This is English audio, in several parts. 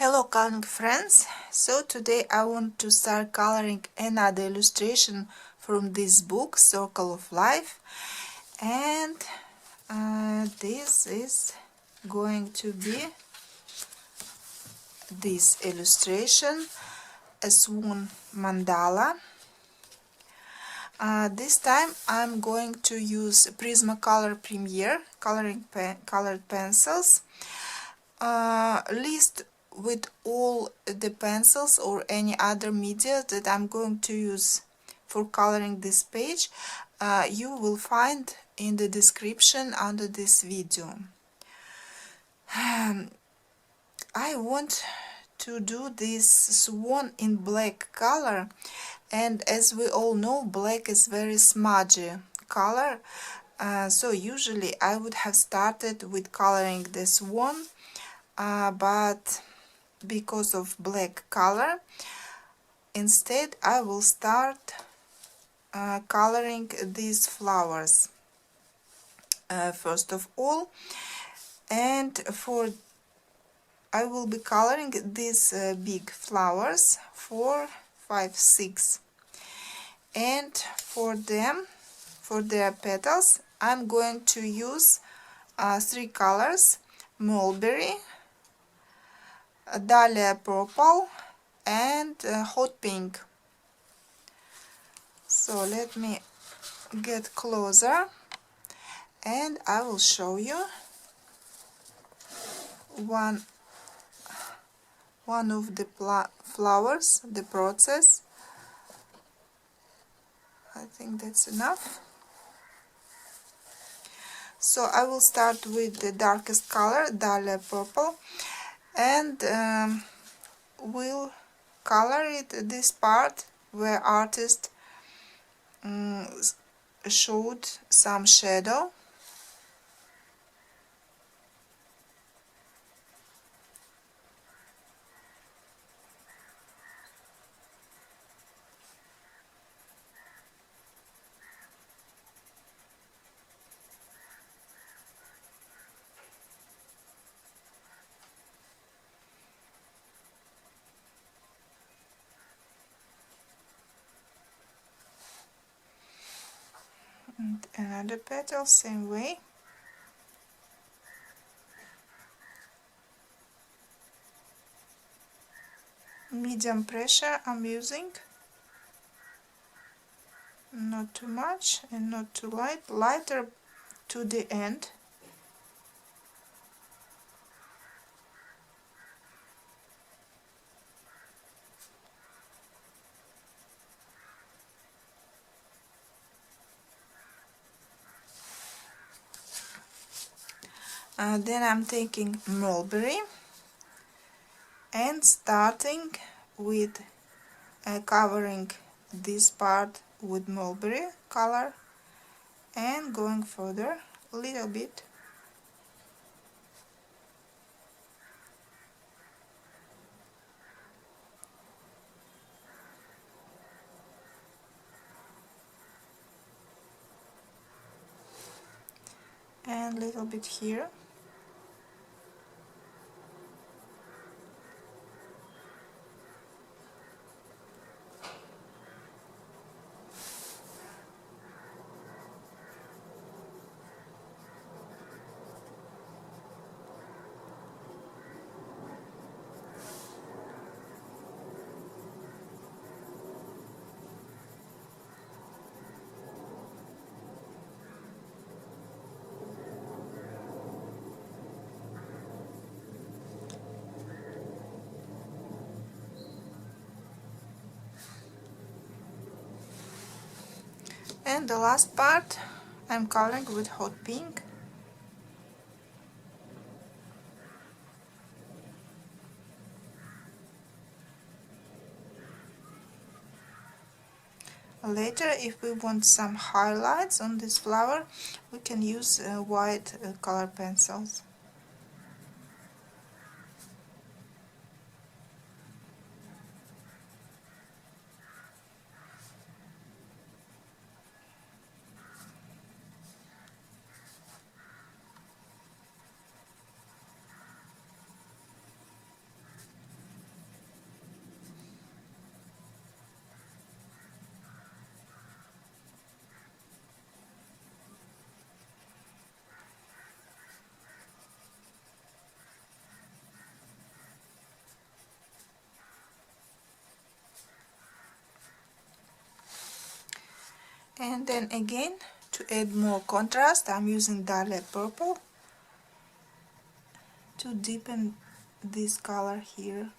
Hello coloring friends, so today I want to start coloring another illustration from this book, Circle of Life, and this is going to be this illustration, a swan mandala. This time I'm going to use Prismacolor Premier colored pencils. List with all the pencils or any other media that I'm going to use for coloring this page, you will find in the description under this video. I want to do this swan in black color, and as we all know, black is very smudgy color, so usually I would have started with coloring the swan, but because of black color, instead I will start coloring these flowers first of all, and I will be coloring these big flowers, 4, 5, 6, and for their petals I'm going to use 3 colors: mulberry, dahlia purple, and hot pink. So let me get closer and I will show you one of the flowers, the process. I think that's enough. So I will start with the darkest color, dahlia purple, and will color it this part where artist showed some shadow. And another petal, same way. Medium pressure I'm using, not too much and not too light, lighter to the end. Then I'm taking mulberry and starting with covering this part with mulberry color and going further a little bit. And a little bit here. And the last part I'm coloring with hot pink. Later, if we want some highlights on this flower, we can use white color pencils. And then again, to add more contrast, I'm using dahlia purple to deepen this color here.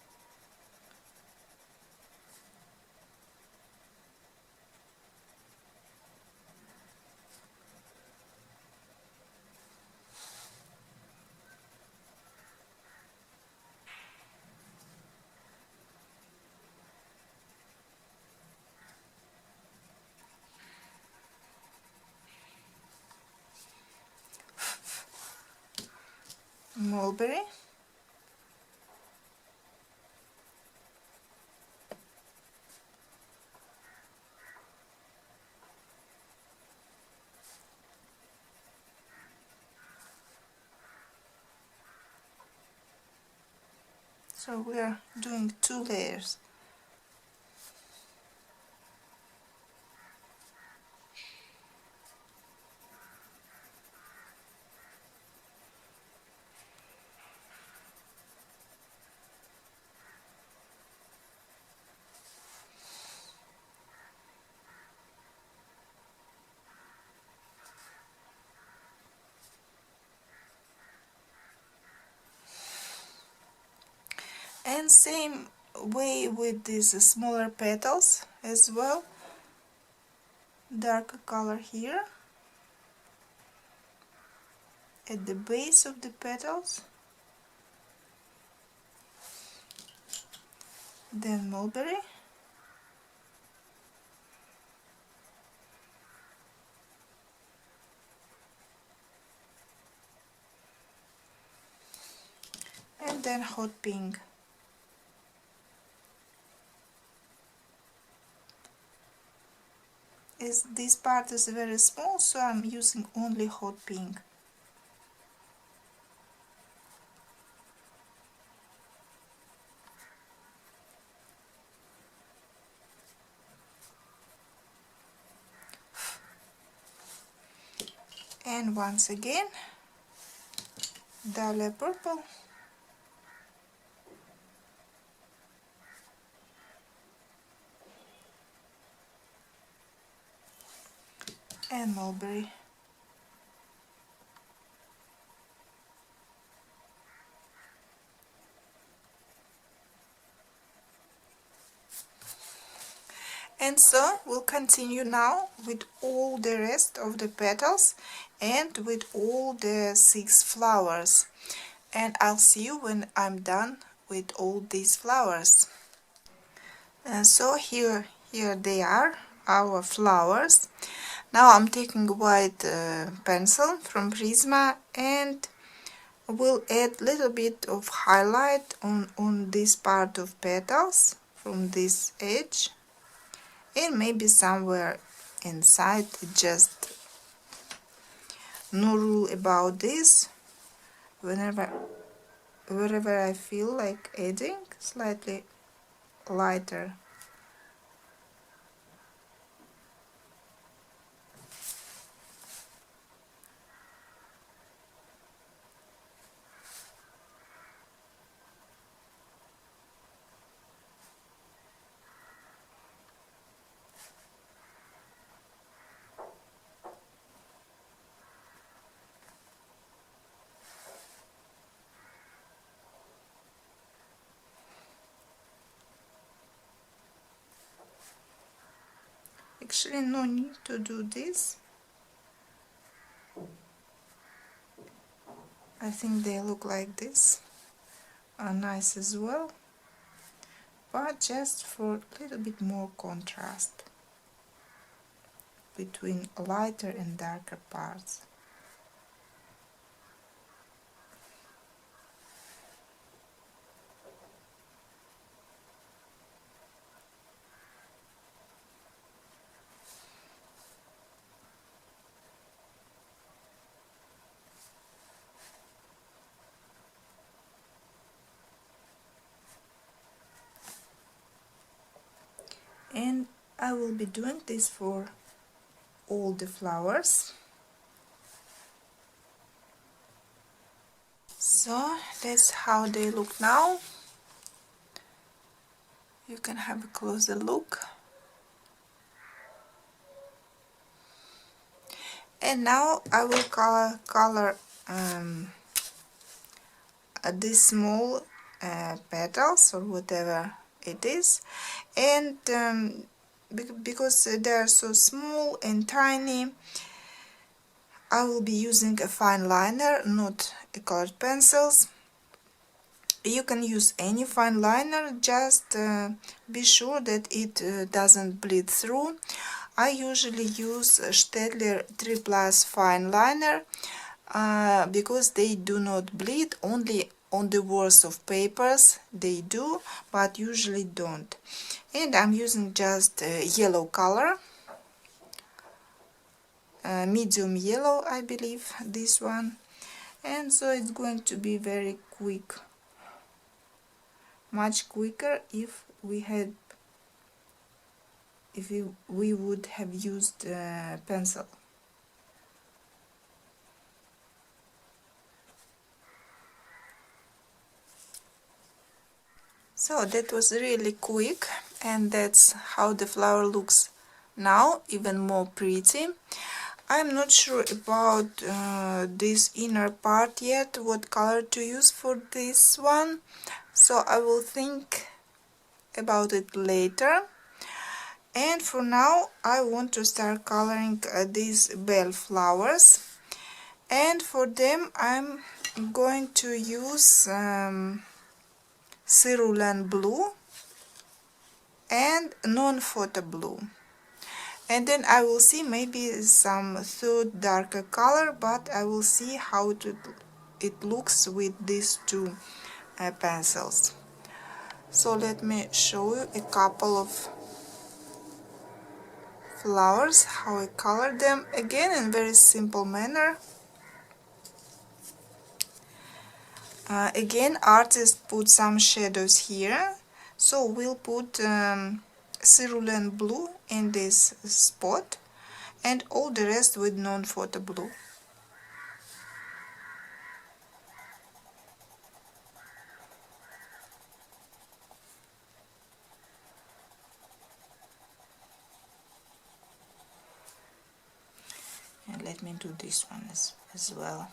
Mulberry. So we are doing 2 layers. And same way with these smaller petals as well. Darker color here at the base of the petals, then mulberry, and then hot pink. As this part is very small, so I'm using only hot pink. And once again, dahlia purple, and mulberry. And so we'll continue now with all the rest of the petals and with all the 6 flowers. And I'll see you when I'm done with all these flowers. And so here they are, our flowers. Now I'm taking white pencil from Prisma and we'll add a little bit of highlight on this part of petals from this edge, and maybe somewhere inside. Just no rule about this. Wherever I feel like adding slightly lighter. Actually, no need to do this. I think they look like this are nice as well, but just for a little bit more contrast between lighter and darker parts. And I will be doing this for all the flowers. So that's how they look now. You can have a closer look. And now I will color these small petals or whatever it is, and because they are so small and tiny, I will be using a fine liner, not a colored pencils. You can use any fine liner, just be sure that it doesn't bleed through. I usually use Staedtler triplus fine liner because they do not bleed. Only on the worst of papers they do, but usually don't. And I'm using just yellow color, medium yellow, I believe, this one. And so it's going to be very quick, much quicker if we would have used pencil. So that was really quick, and that's how the flower looks now, even more pretty. I'm not sure about this inner part yet, what color to use for this one, so I will think about it later. And for now I want to start coloring these bell flowers, and for them I'm going to use cerulean blue and non-photo blue, and then I will see maybe some third darker color, but I will see how it looks with these two pencils. So let me show you a couple of flowers, how I color them, again in very simple manner. Again, artist put some shadows here, so we'll put cerulean blue in this spot and all the rest with non-photo blue. And let me do this one as well.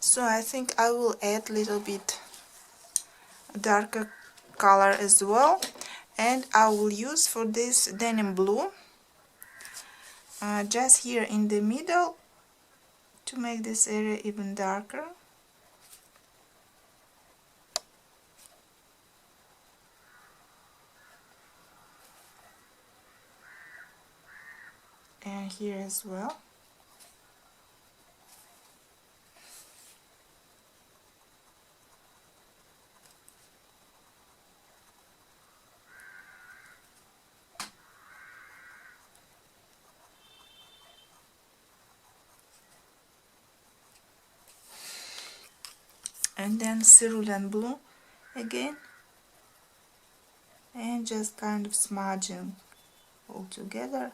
So I think I will add a little bit darker color as well, and I will use for this denim blue just here in the middle to make this area even darker. And here as well. And then cerulean blue again, and just kind of smudging all together.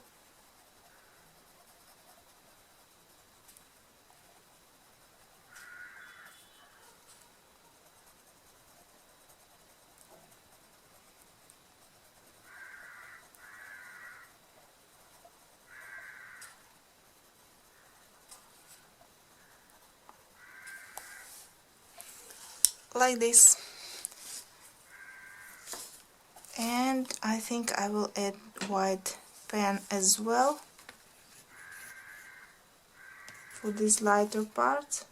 Like this. And I think I will add white pen as well for this lighter part.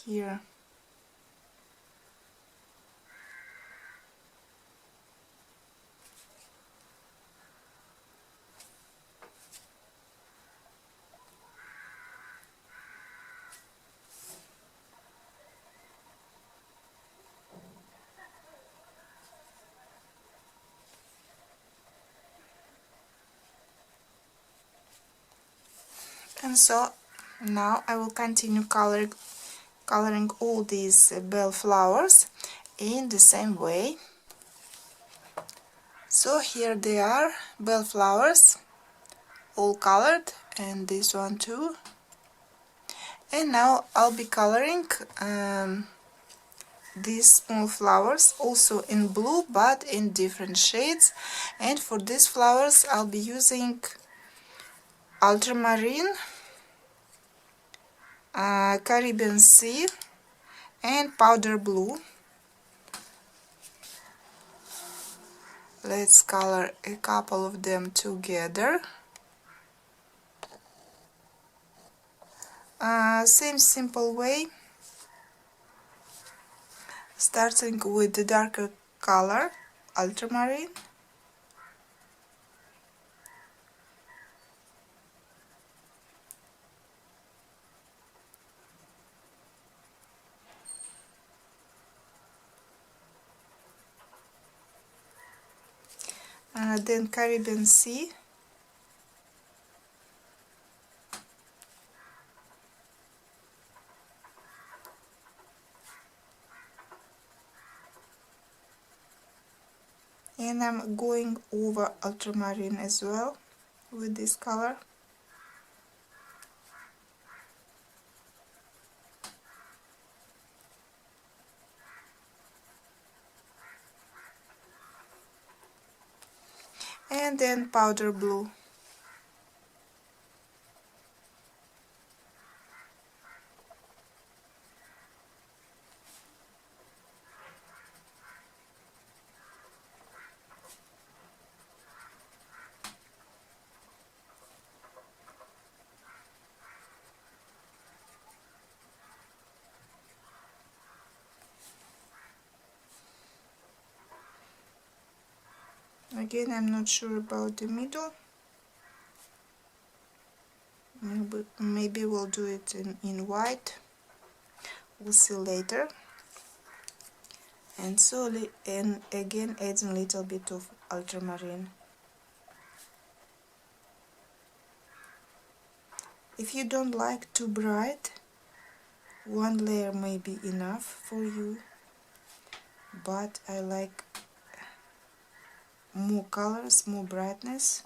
here. And so now I will continue coloring all these bell flowers in the same way. So here they are, bell flowers, all colored, and this one too. And now I'll be coloring these small flowers also in blue, but in different shades. And for these flowers I'll be using ultramarine, Caribbean Sea, and powder blue. Let's color a couple of them together. Same simple way, starting with the darker color, ultramarine. Then Caribbean Sea, and I'm going over ultramarine as well with this color. And then powder blue. Again, I'm not sure about the middle. Maybe we'll do it in white. We'll see later. And so, and again, adding a little bit of ultramarine. If you don't like too bright, one layer may be enough for you, but I like more colors, more brightness.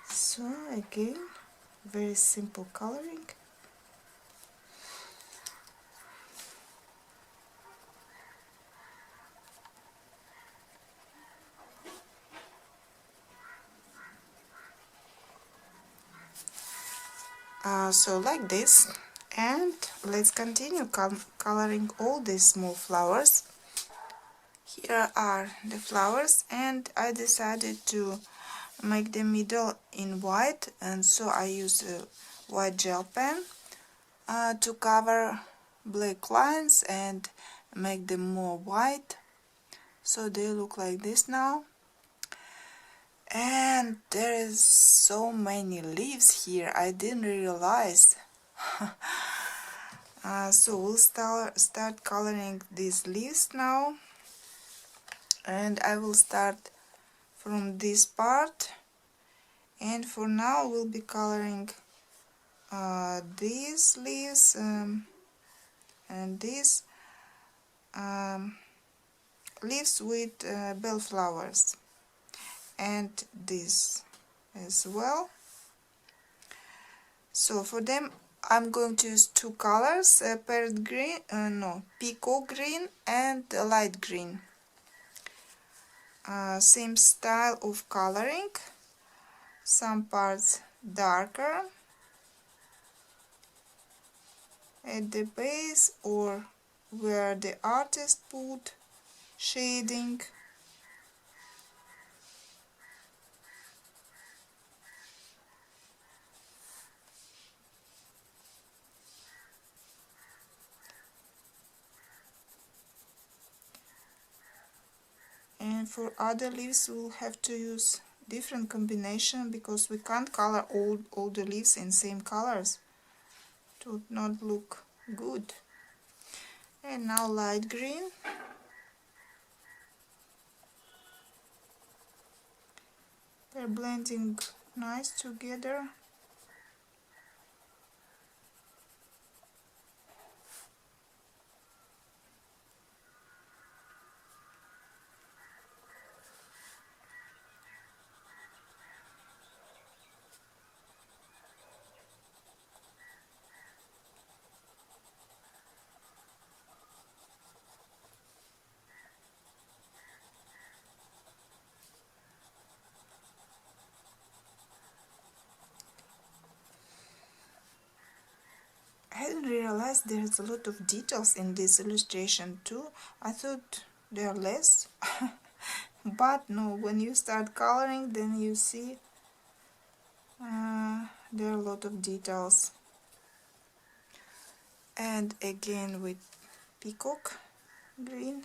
So again, very simple coloring. So like this, and let's continue coloring all these small flowers. Here are the flowers, and I decided to make the middle in white, and so I use a white gel pen to cover black lines and make them more white, so they look like this now. And there is so many leaves here, I didn't realize. So we'll start coloring these leaves now, and I will start from this part. And for now we'll be coloring these leaves and these leaves with bell flowers, and this as well. So for them I'm going to use two colors, parrot green, peacock green and light green. Same style of coloring, some parts darker at the base or where the artist put shading. And for other leaves we'll have to use different combination because we can't color all the leaves in same colors. It would not look good. And now light green. They're blending nice together. I hadn't realized there's a lot of details in this illustration too. I thought there are less. But no, when you start coloring then you see there are a lot of details. And again with peacock green,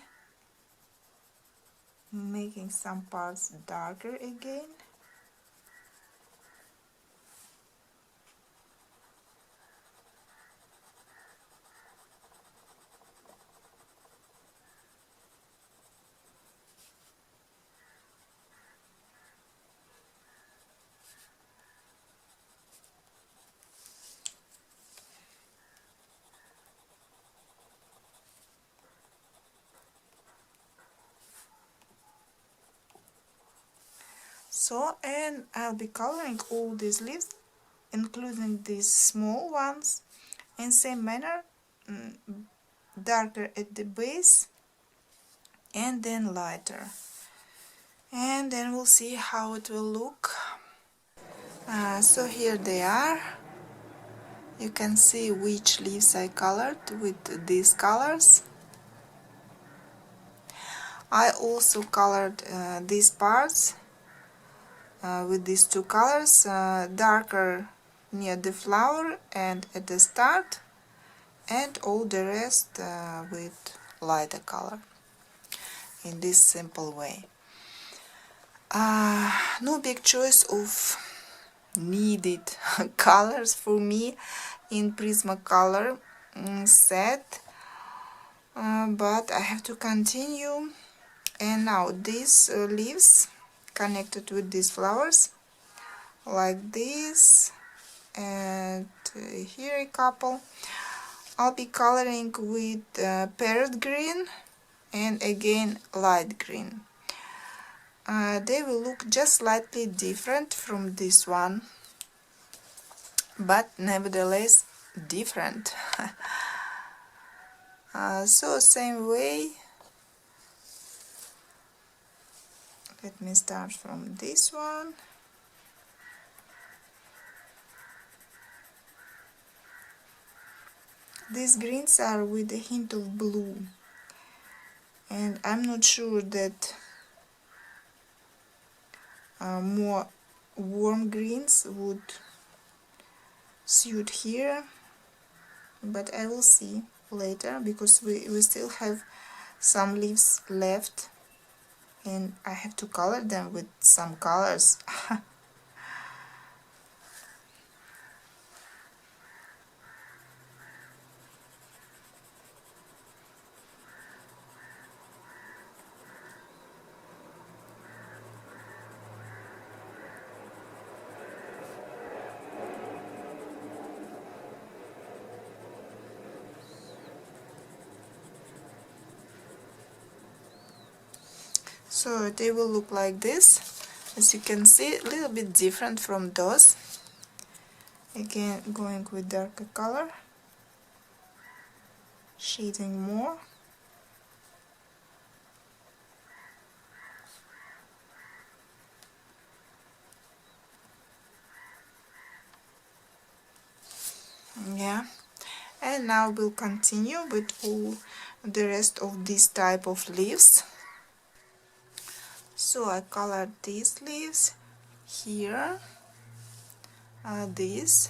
making some parts darker again. So, and I'll be coloring all these leaves, including these small ones, in same manner, darker at the base and then lighter. And then we'll see how it will look. So here they are. You can see which leaves I colored with these colors. I also colored these parts with these two colors, darker near the flower and at the start, and all the rest with lighter color in this simple way. No big choice of needed colors for me in Prismacolor set, but I have to continue. And now these leaves connected with these flowers like this, and here a couple. I'll be coloring with parrot green and again light green. They will look just slightly different from this one, but nevertheless different. So same way, let me start from this one. These greens are with a hint of blue, and I'm not sure that more warm greens would suit here, but I will see later because we still have some leaves left and I have to color them with some colors. So they will look like this. As you can see, a little bit different from those. Again, going with darker color, shading more. Yeah, And now we'll continue with all the rest of this type of leaves. So I colored these leaves here, this,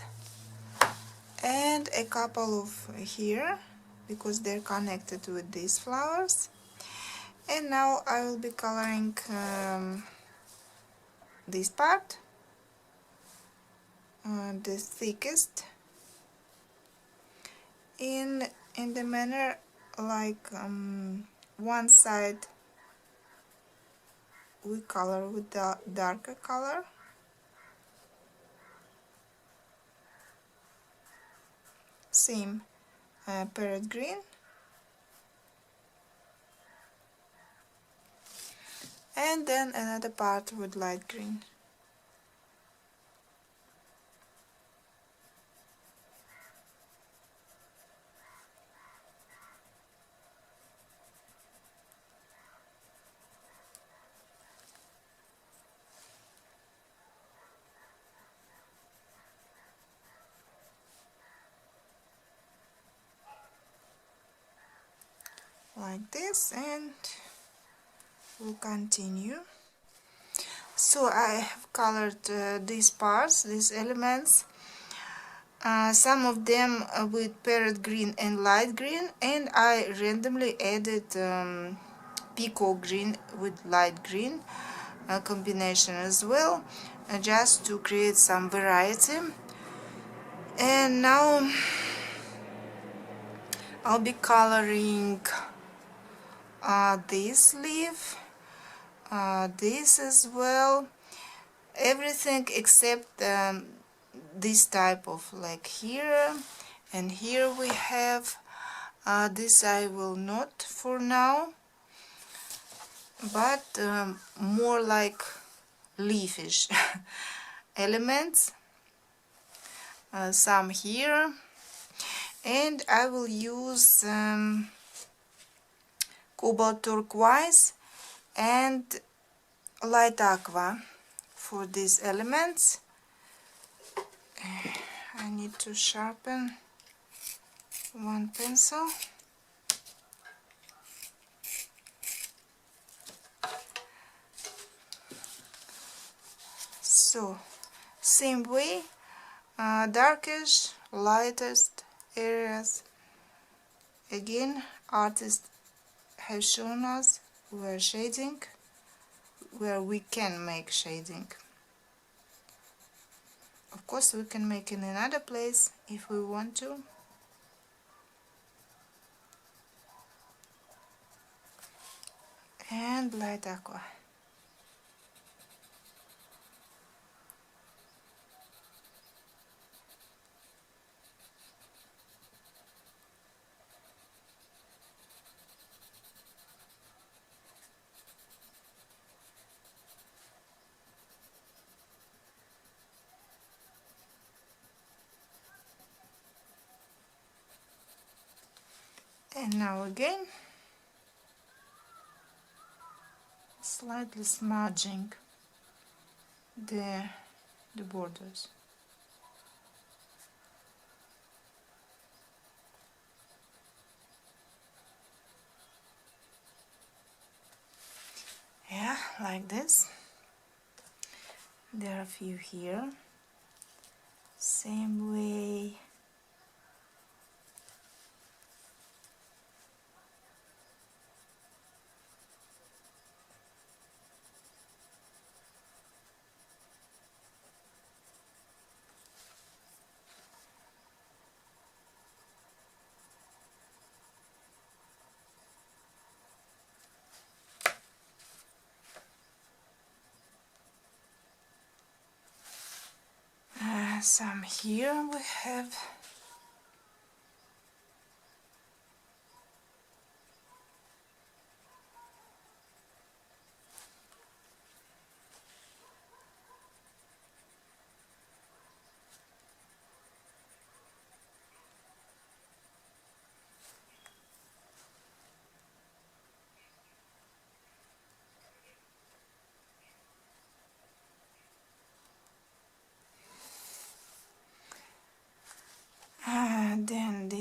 and a couple of here because they're connected with these flowers. And now I will be coloring this part, the thickest, in the manner like one side we color with the darker color, same parrot green, and then another part with light green. Like this, and we'll continue. So I have colored these parts, these elements, some of them with parrot green and light green, and I randomly added peacock green with light green combination as well, just to create some variety. And now I'll be coloring this leaf, this as well, everything except this type of, like here and here we have this I will not for now, but more like leafish elements, some here, and I will use cobalt turquoise and light aqua for these elements. I need to sharpen one pencil. So same way, darkish, lightest areas. Again, artists have shown us where shading, where we can make shading. Of course, we can make in another place if we want to. And light aqua. And now again, slightly smudging the borders. Yeah, like this. There are a few here. Same way. Some here we have.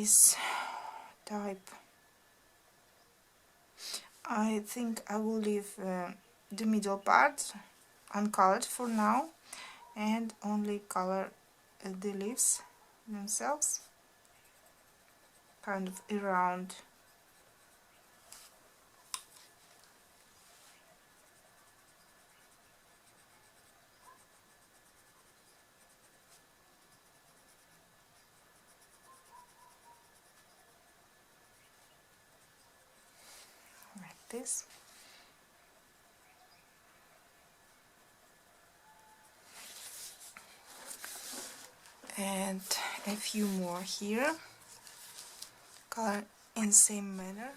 this type. I think I will leave the middle part uncolored for now and only color the leaves themselves, kind of around. Like this. And a few more here, color in same manner.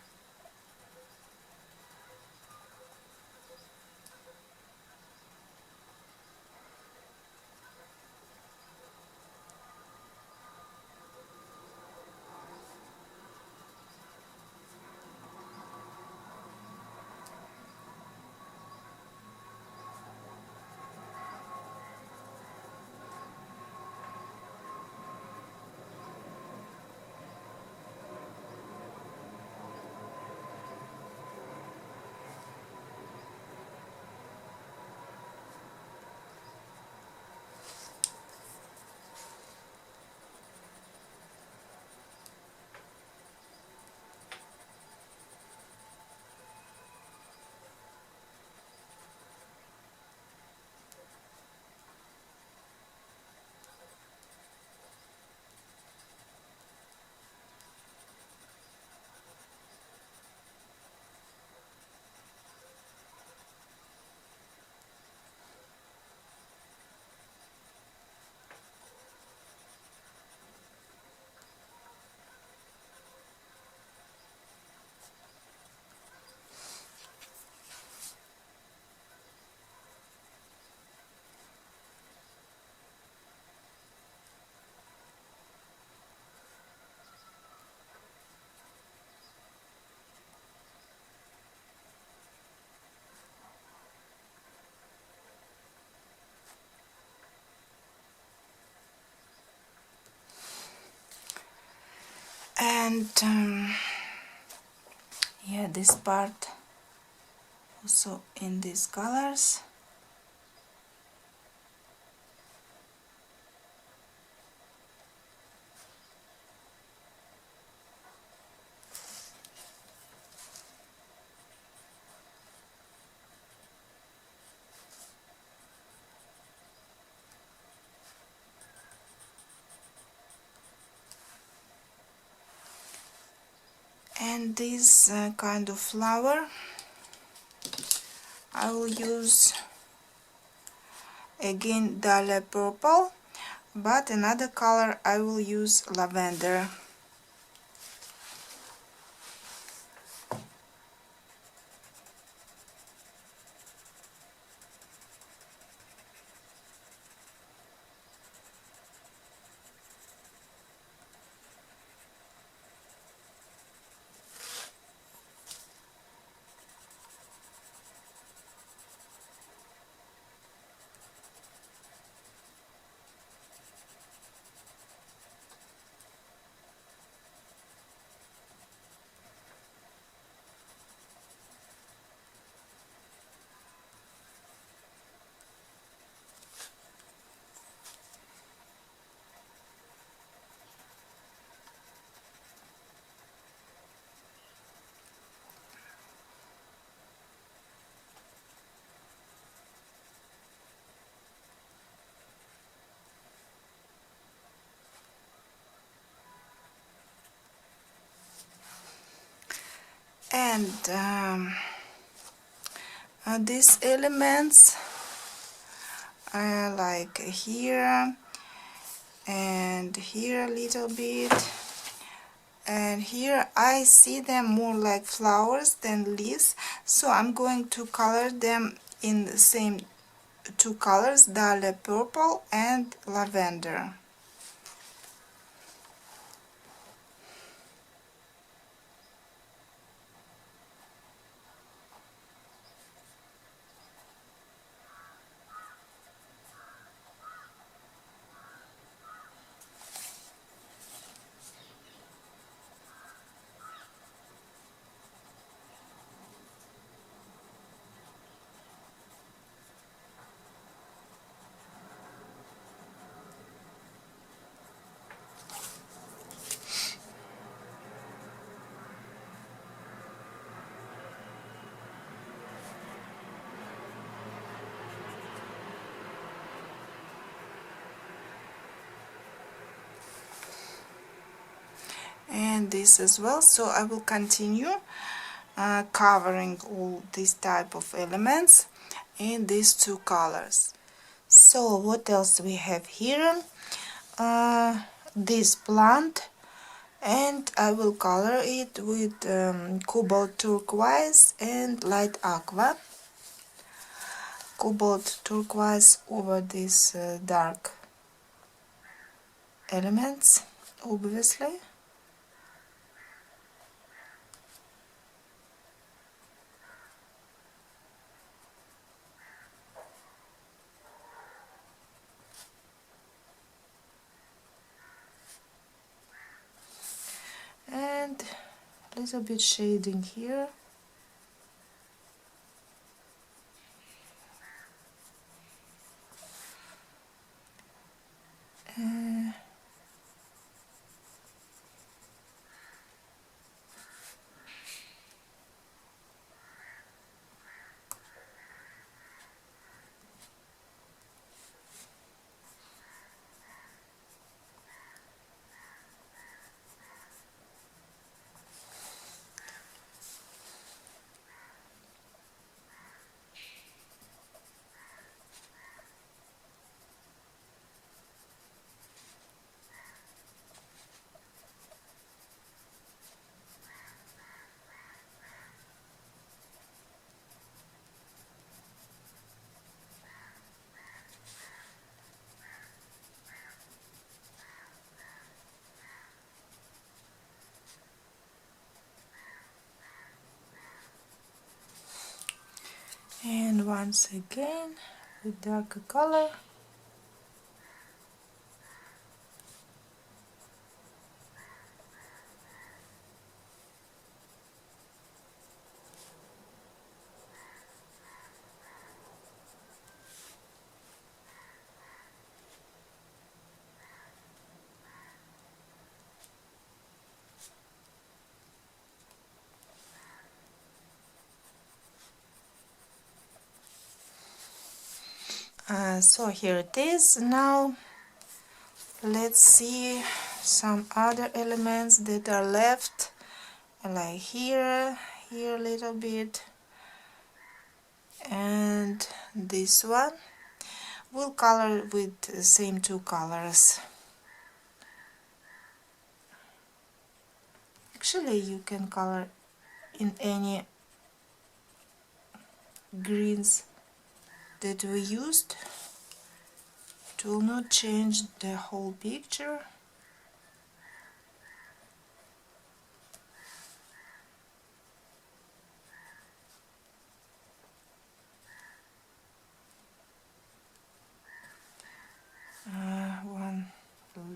And yeah, this part also in these colors. And this kind of flower I will use again dahlia purple, but another color I will use lavender. And these elements like here and here a little bit, and here I see them more like flowers than leaves, so I'm going to color them in the same two colors, dahlia purple and lavender. and this as well. So I will continue covering all these type of elements in these two colors. So what else we have here? This plant, and I will color it with cobalt turquoise and light aqua. Cobalt turquoise over these dark elements, obviously. And a little bit shading here. And once again with darker color. So here it is. Now let's see some other elements that are left, like here a little bit, and this one. We'll color with the same two colors. Actually, you can color in any greens that we used. It will not change the whole picture. One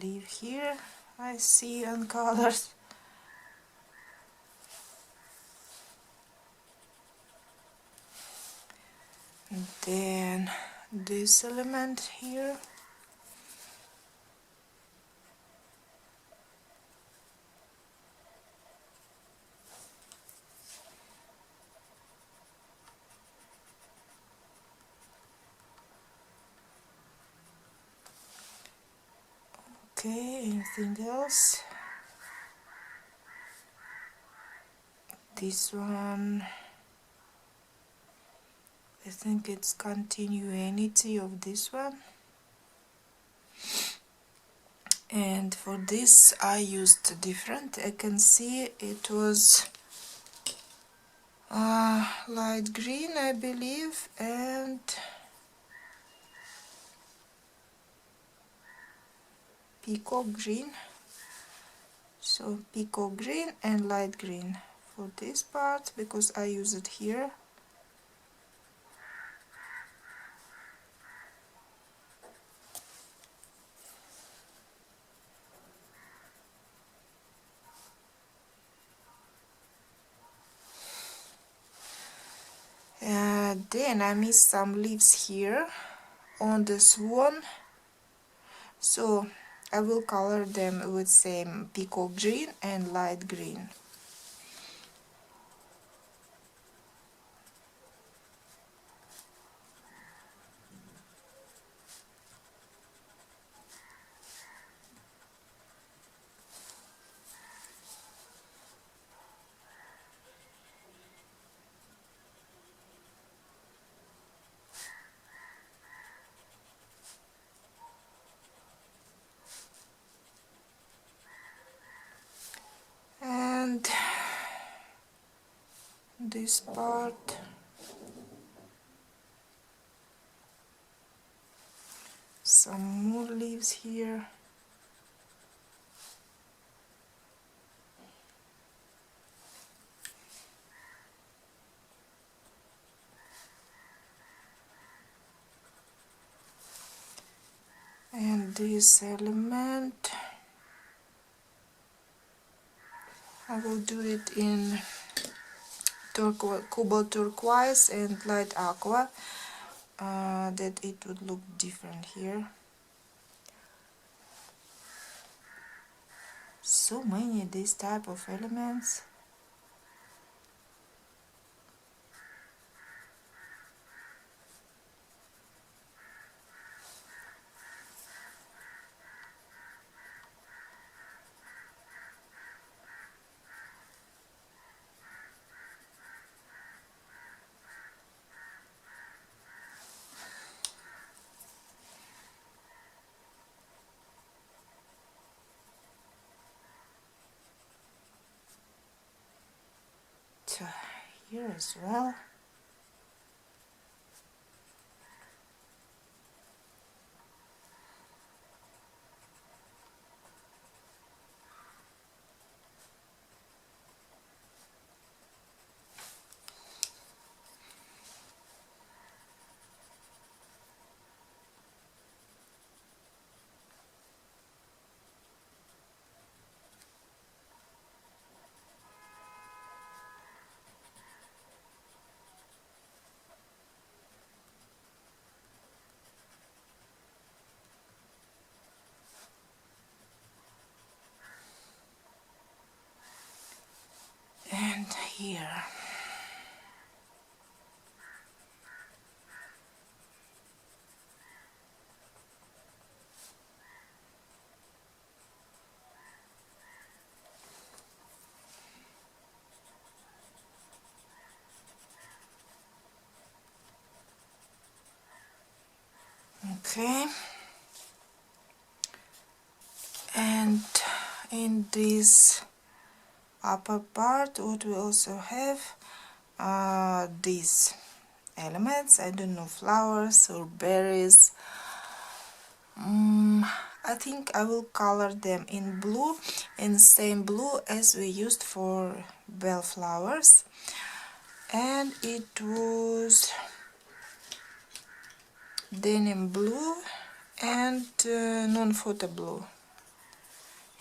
leaf here I see uncolored. And then this element here. Okay, anything else? This one, I think it's continuity of this one. And for this I used different. I can see it was light green, I believe, and peacock green. So peacock green and light green for this part, because I use it here. Then I missed some leaves here on the Swan, so I will color them with same peacock green and light green. this part. Some more leaves here. And this element, I will do it in cobalt turquoise and light aqua, that it would look different here. So many these type of elements. So here as well. And here. Okay. And in this upper part, what we also have these elements. I don't know, flowers or berries. I think I will color them in blue, in same blue as we used for bellflowers, and it was denim blue and non-photo blue.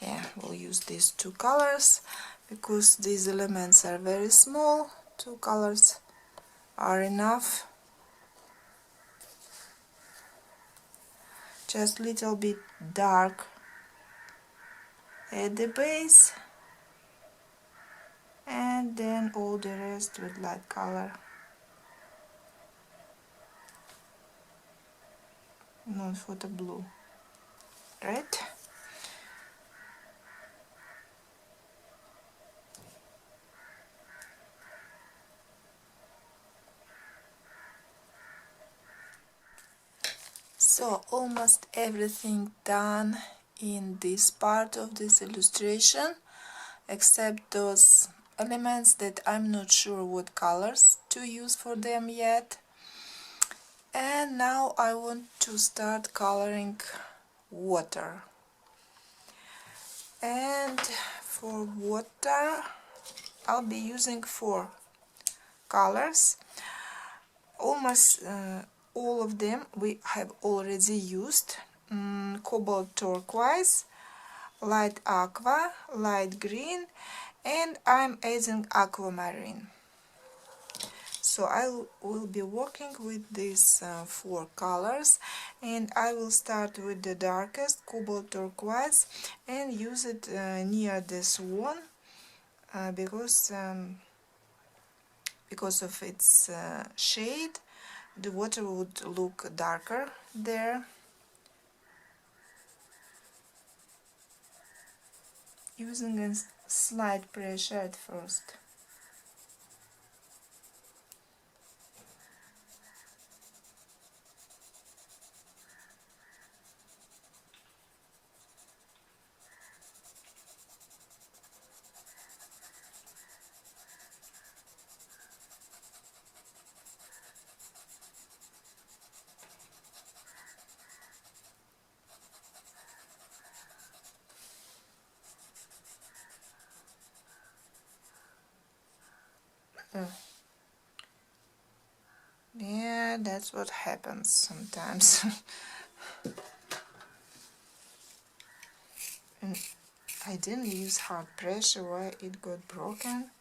Yeah, we'll use these two colors because these elements are very small. Two colors are enough. Just little bit dark at the base, and then all the rest with light color. Non-photo blue, right? So almost everything done in this part of this illustration, except those elements that I'm not sure what colors to use for them yet. And now I want to start coloring water. And for water I'll be using 4 colors. Almost all of them we have already used. Cobalt turquoise, light aqua, light green, and I'm adding aquamarine. So I will be working with these 4 colors, and I will start with the darkest cobalt turquoise and use it near the Swan because of its shade. The water would look darker there. Using a slight pressure at first. Yeah, that's what happens sometimes. And I didn't use hard pressure, why it got broken.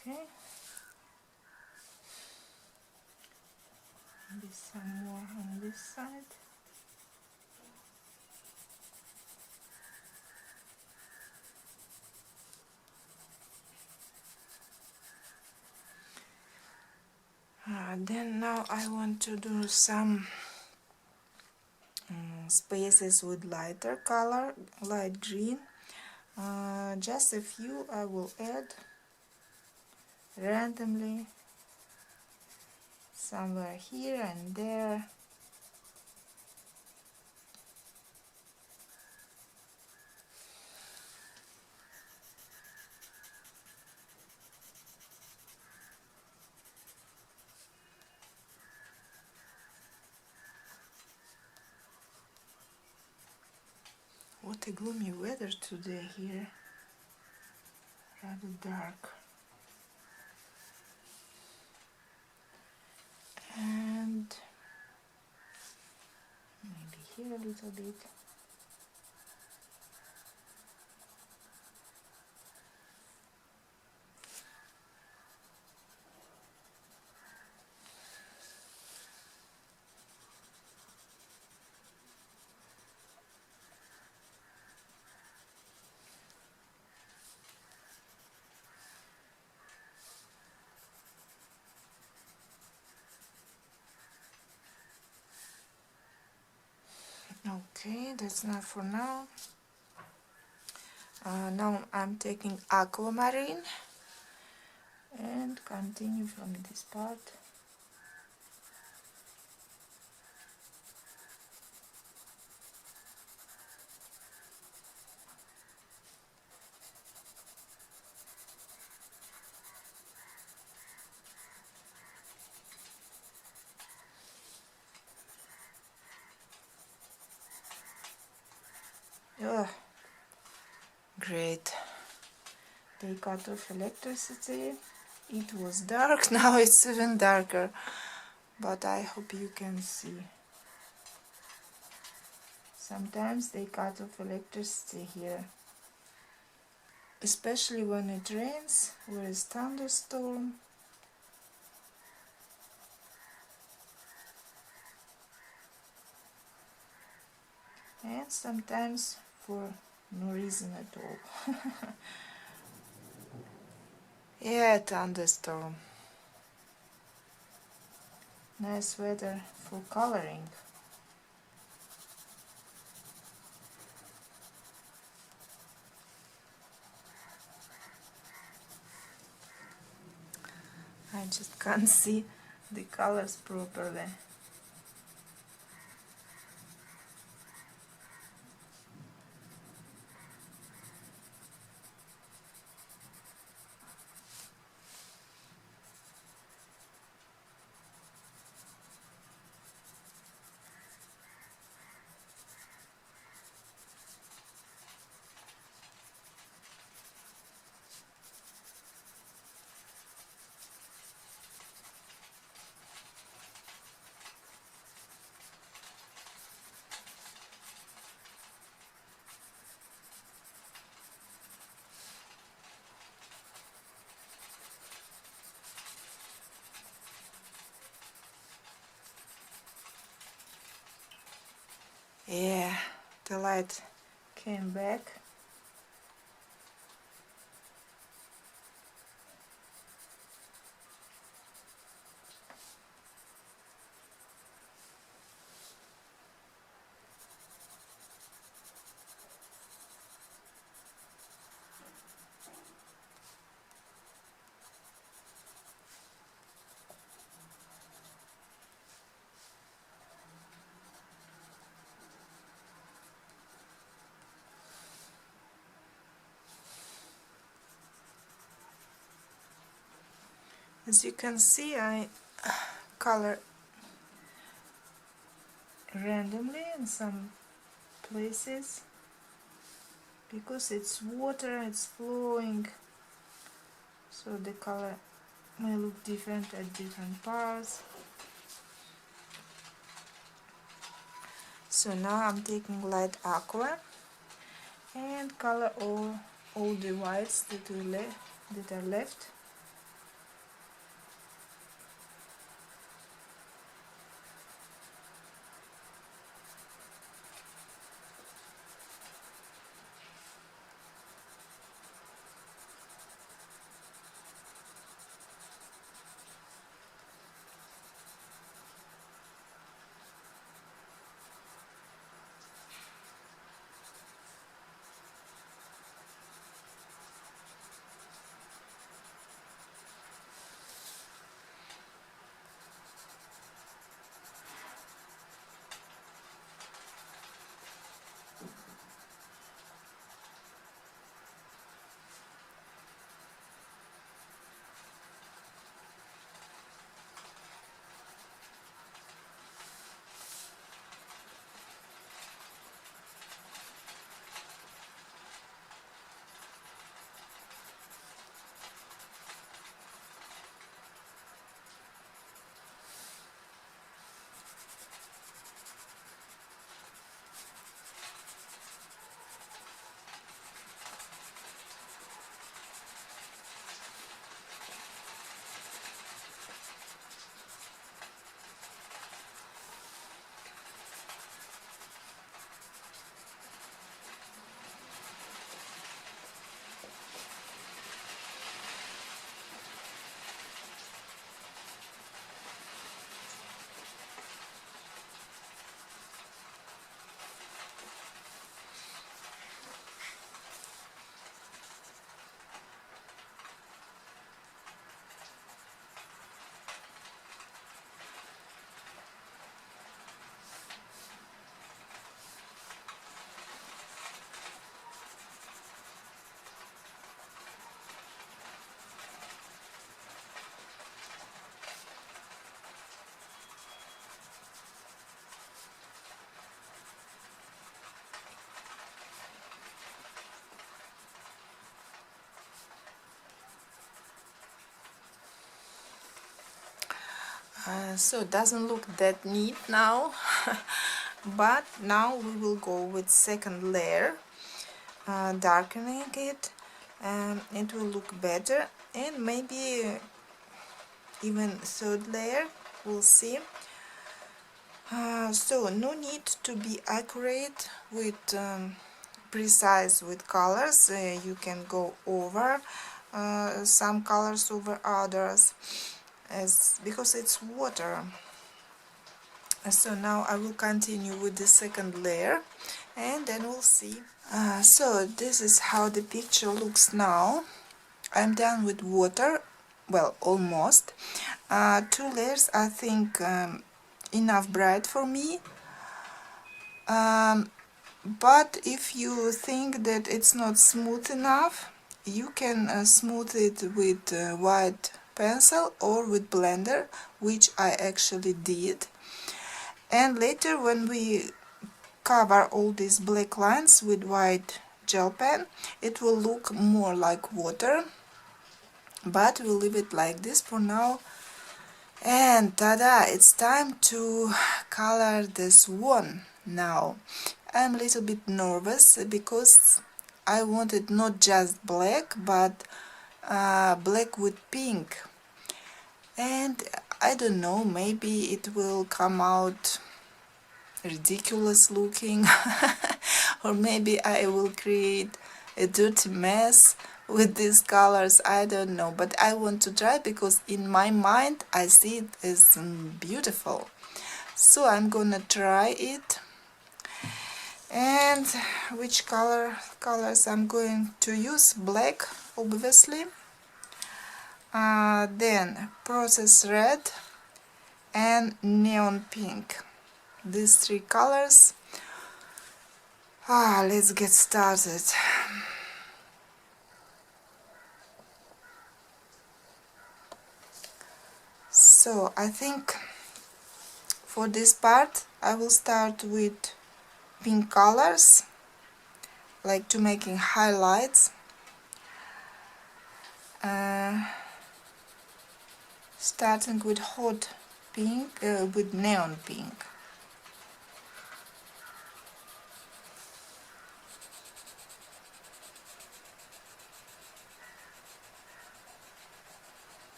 Okay. Maybe some more on this side. Then now I want to do some spaces with lighter color, light green. Just a few I will add randomly somewhere here and there. What a gloomy weather today here, rather dark. And maybe here a little bit. Okay, that's not for now. Now I'm taking aquamarine and continue from this part. Oh, great. They cut off electricity. It was dark, now it's even darker. But I hope you can see. Sometimes they cut off electricity here. Especially when it rains, or is thunderstorm. And sometimes for no reason at all. Yeah, thunderstorm. Nice weather for coloring. I just can't see the colors properly. Yeah, the light came back. As you can see, I color randomly in some places because it's water, it's flowing, so the color may look different at different parts. So now I'm taking light aqua and color all the whites that are left. So it doesn't look that neat now, but now we will go with second layer, darkening it, and it will look better, and maybe even third layer, we'll see. So no need to be accurate with precise with colors. You can go over some colors over others, because it's water. So now I will continue with the second layer, and then we'll see. So this is how the picture looks now. I'm done with water, well, almost. 2 layers, I think, enough bright for me. But if you think that it's not smooth enough, you can smooth it with white pencil or with blender, which I actually did. And later, when we cover all these black lines with white gel pen, it will look more like water, but we'll leave it like this for now. And tada, it's time to color the swan now. I'm a little bit nervous because I wanted not just black, but black with pink. And I don't know, maybe it will come out ridiculous looking or maybe I will create a dirty mess with these colors. I don't know, but I want to try because in my mind I see it as beautiful. So I'm gonna try it. And which colors I'm going to use? Black, obviously, then process red and neon pink. These three colors. Let's get started. So I think for this part I will start with pink colors, like to making highlights. Starting with hot pink, with neon pink.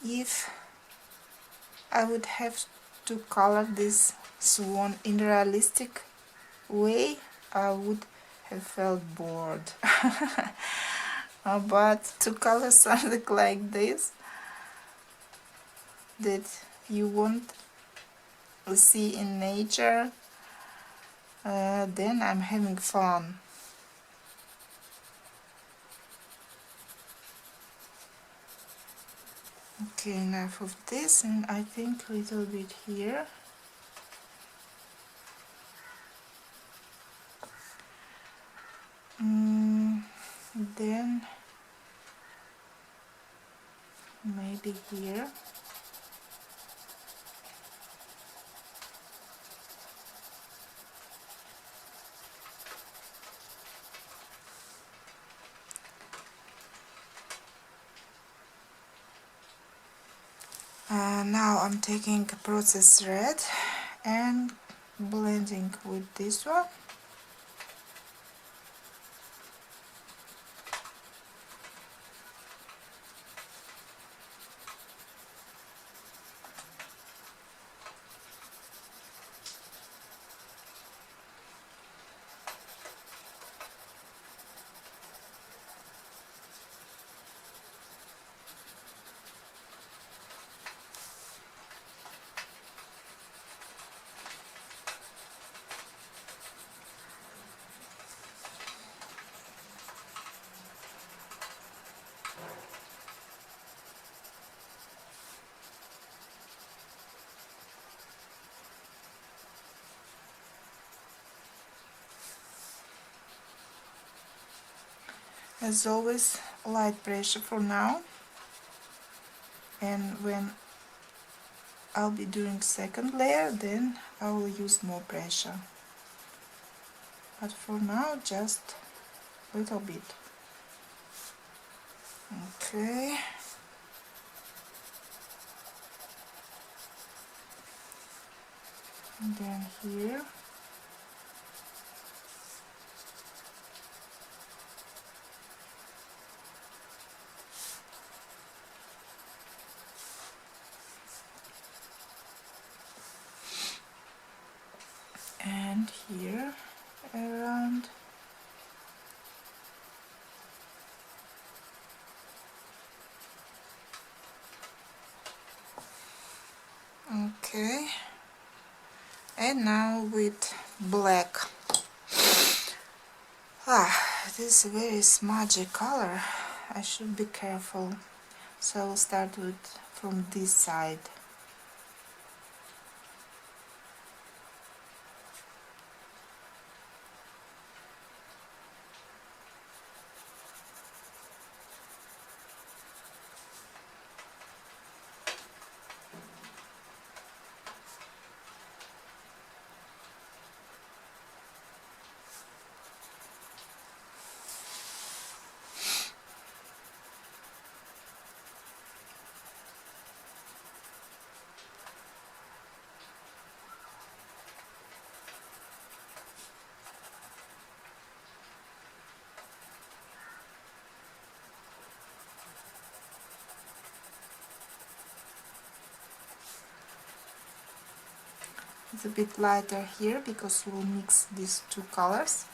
If I would have to color this swan in realistic way, I would have felt bored. But to color something like this that you won't see in nature, then I'm having fun. Okay, enough of this, and I think a little bit here. Then maybe here. Now I'm taking a process red and blending with this one. As always, light pressure for now, and when I'll be doing second layer, then I will use more pressure, but for now just a little bit. Okay, and then here. And here around. Okay, and now with black. This is a very smudgy color. I should be careful. So I will start with from this side. It's a bit lighter here because we'll mix these two colors.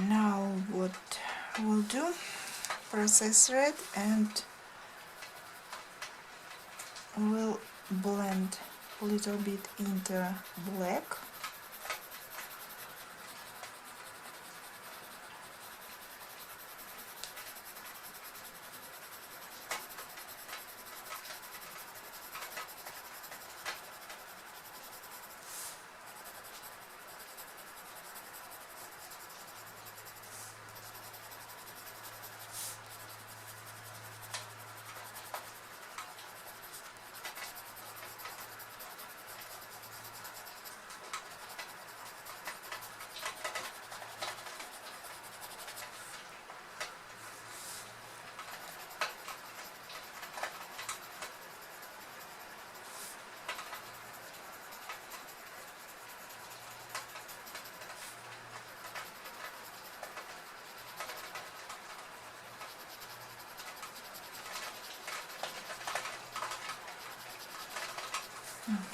Now what we'll do, process red, and we'll blend a little bit into black.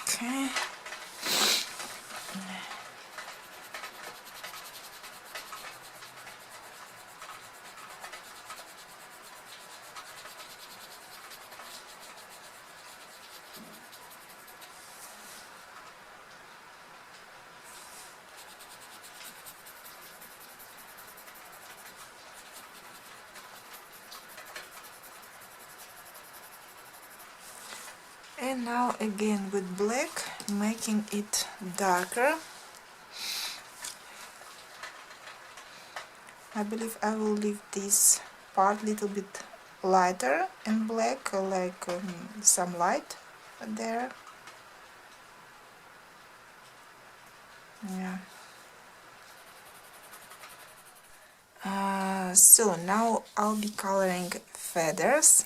Okay. And now again with black, making it darker. I believe I will leave this part a little bit lighter in black, like some light there. Yeah. So now I'll be coloring feathers.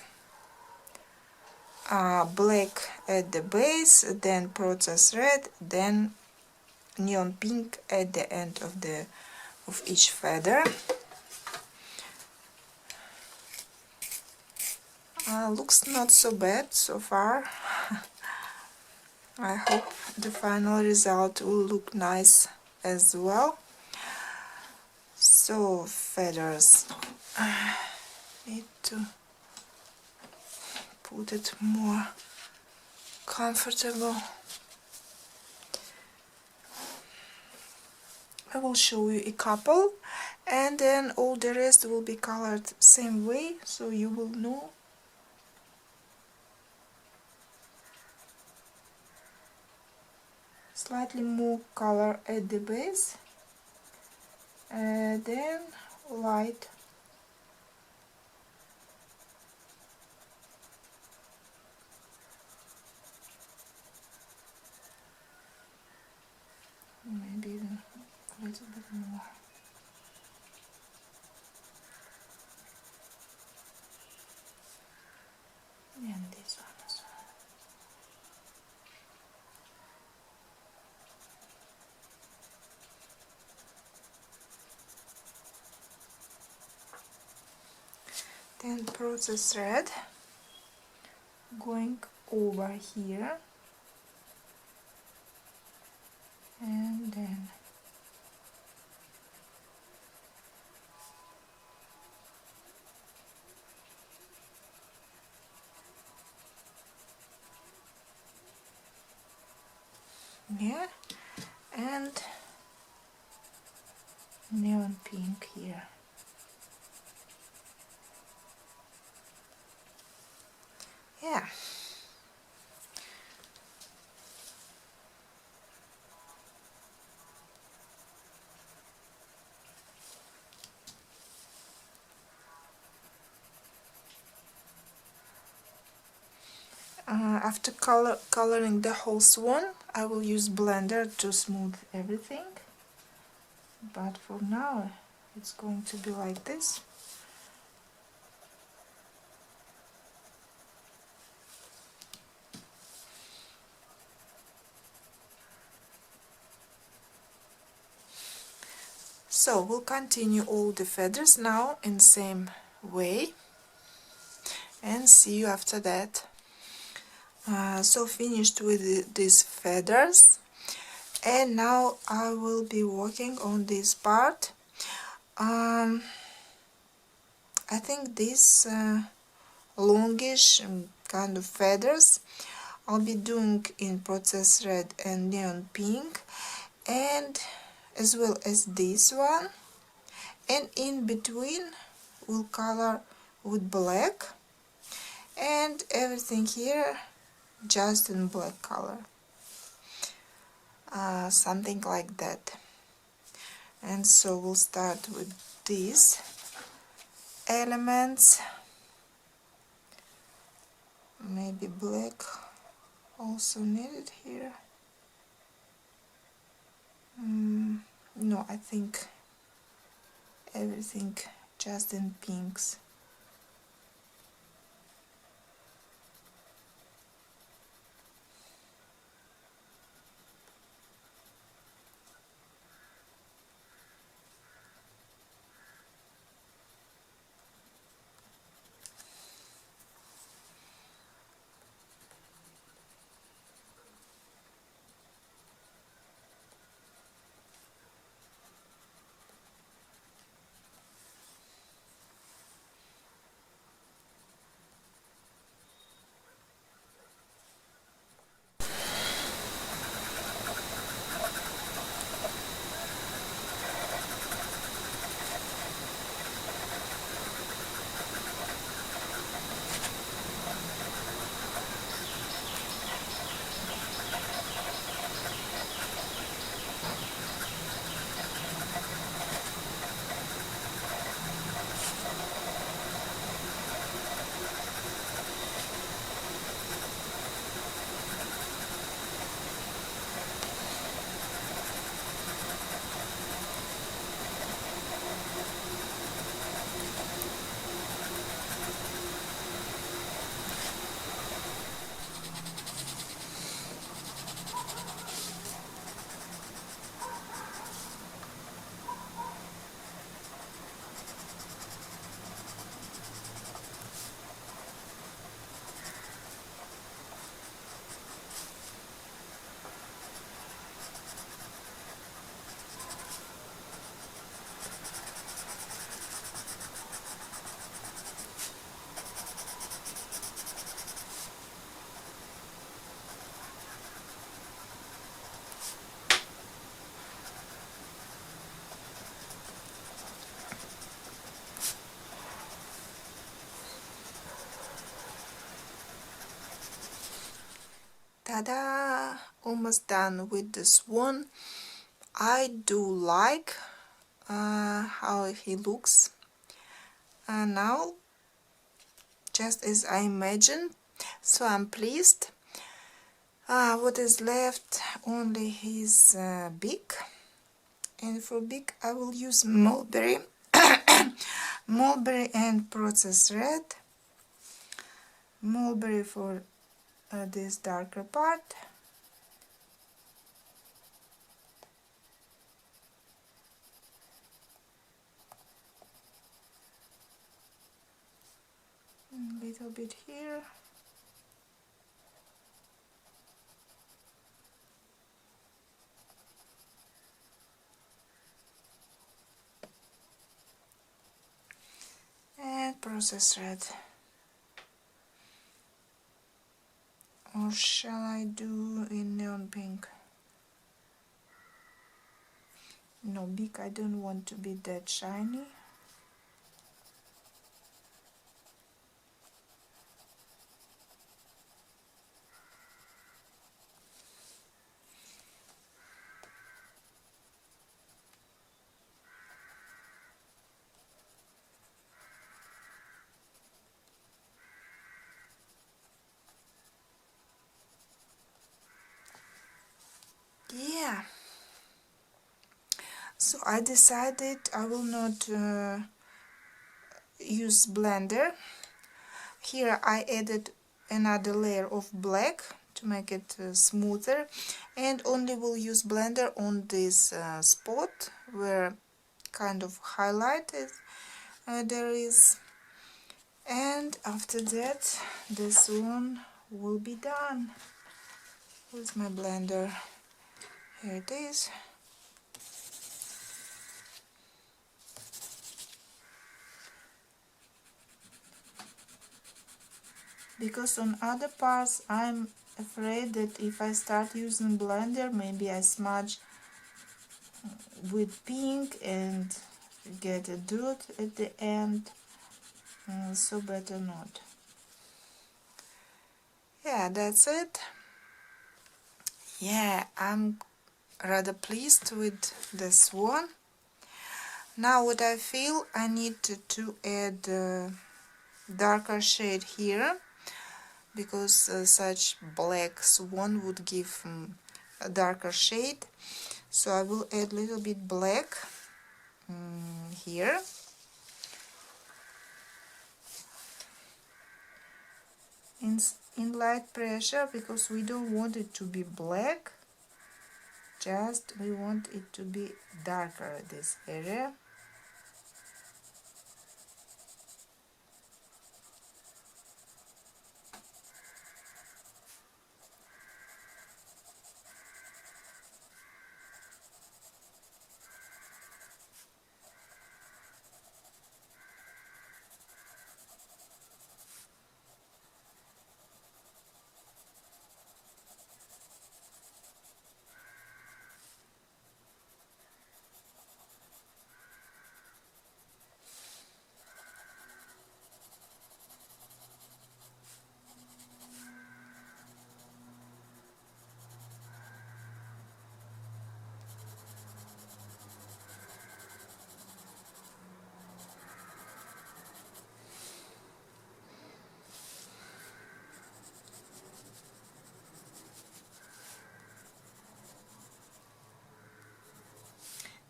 Black at the base, then process red, then neon pink at the end of each feather. Looks not so bad so far. I hope the final result will look nice as well. So feathers, need to put it more comfortable. I will show you a couple, and then all the rest will be colored same way, so you will know. Slightly more color at the base, and then light. Maybe even a little bit more. And this one as well. Then process red, going over here. and then yeah, and neon pink here. Yeah. After coloring the whole swan, I will use blender to smooth everything. But for now, it's going to be like this. So we'll continue all the feathers now in the same way and see you after that. So finished with these feathers, and now I will be working on this part. I think these longish kind of feathers I'll be doing in process red and neon pink, and as well as this one, and in between we'll color with black, and everything here just in black color, something like that. And so we'll start with these elements, maybe black also needed here. No, I think everything just in pinks. Ta-da! Almost done with the swan. I do like how he looks now, just as I imagined, so I'm pleased. What is left? Only his beak, and for beak I will use mulberry mulberry and process red. Mulberry for this darker part, a little bit here, process red, or shall I do in neon pink? No, big, I don't want to be that shiny. Yeah, so I decided I will not use blender. Here I added another layer of black to make it smoother, and only will use blender on this spot where kind of highlighted there is, and after that this one will be done. Where's my blender? Here it is. Because on other parts I'm afraid that if I start using blender, maybe I smudge with pink and get a dirt at the end, so better not. Yeah, that's it. Yeah, I'm rather pleased with the Swan. Now what I feel, I need to add darker shade here, because such black Swan would give a darker shade. So I will add a little bit black here. In light pressure, because we don't want it to be black, just we want it to be darker, this area.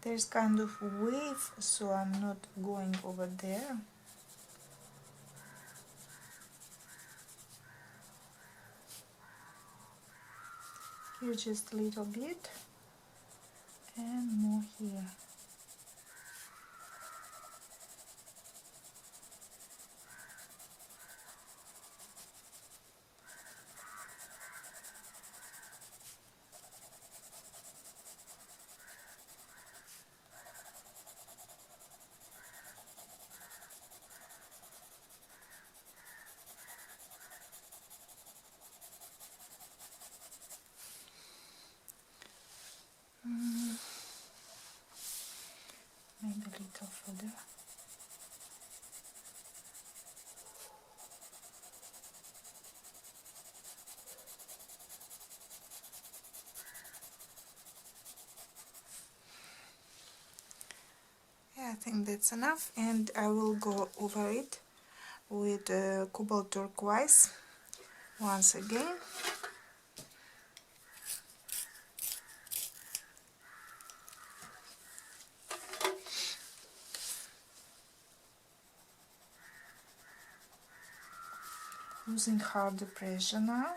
There's kind of wave, so I'm not going over there. Here just a little bit, and more here. Maybe a little further. Yeah, I think that's enough, and I will go over it with cobalt turquoise once again. Using harder pressure now.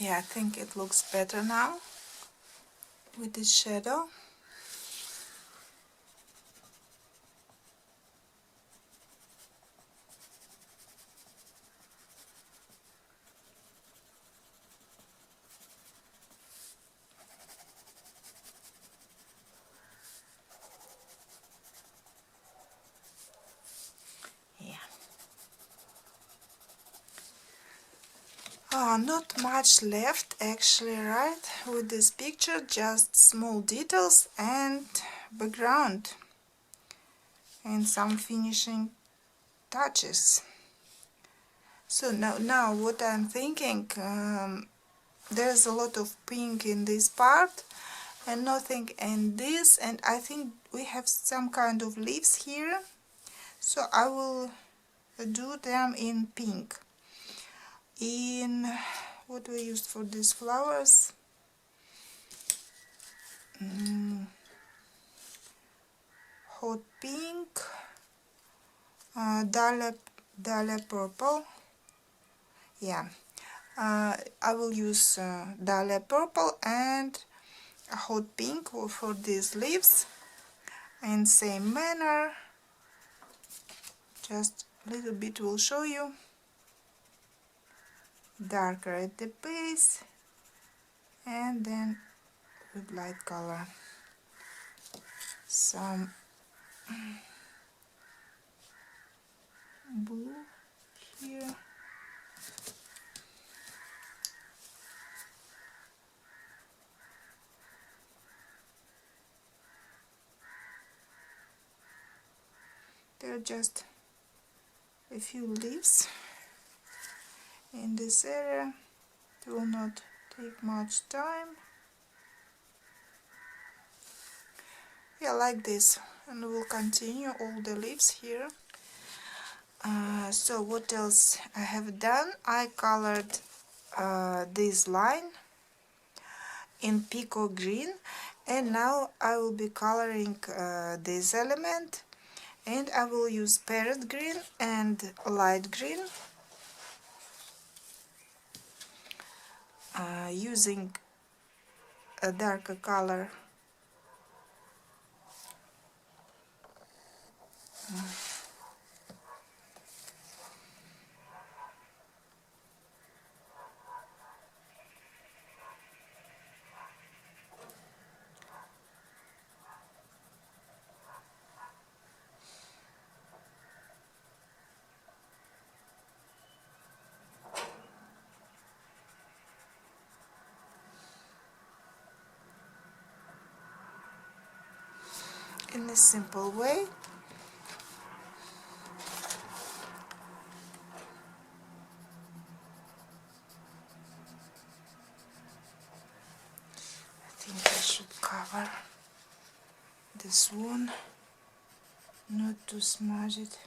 Yeah, I think it looks better now with this shadow. Yeah. Not much left actually, right? With this picture, just small details and background and some finishing touches. So now what I'm thinking, there's a lot of pink in this part and nothing in this, and I think we have some kind of leaves here, so I will do them in pink. In what we used for these flowers, hot pink, dahlia purple. Yeah, I will use dahlia purple and a hot pink for these leaves, and same manner, just a little bit will show you, darker at the base and then with light color, some blue here. There are just a few leaves in this area. It will not take much time. Yeah, like this, and we'll continue all the leaves here. So what else I have done? I colored this line in peacock green, and now I will be coloring this element, and I will use parrot green and light green, using a darker color. In a simple way. I think I should cover the swan, not to smudge it.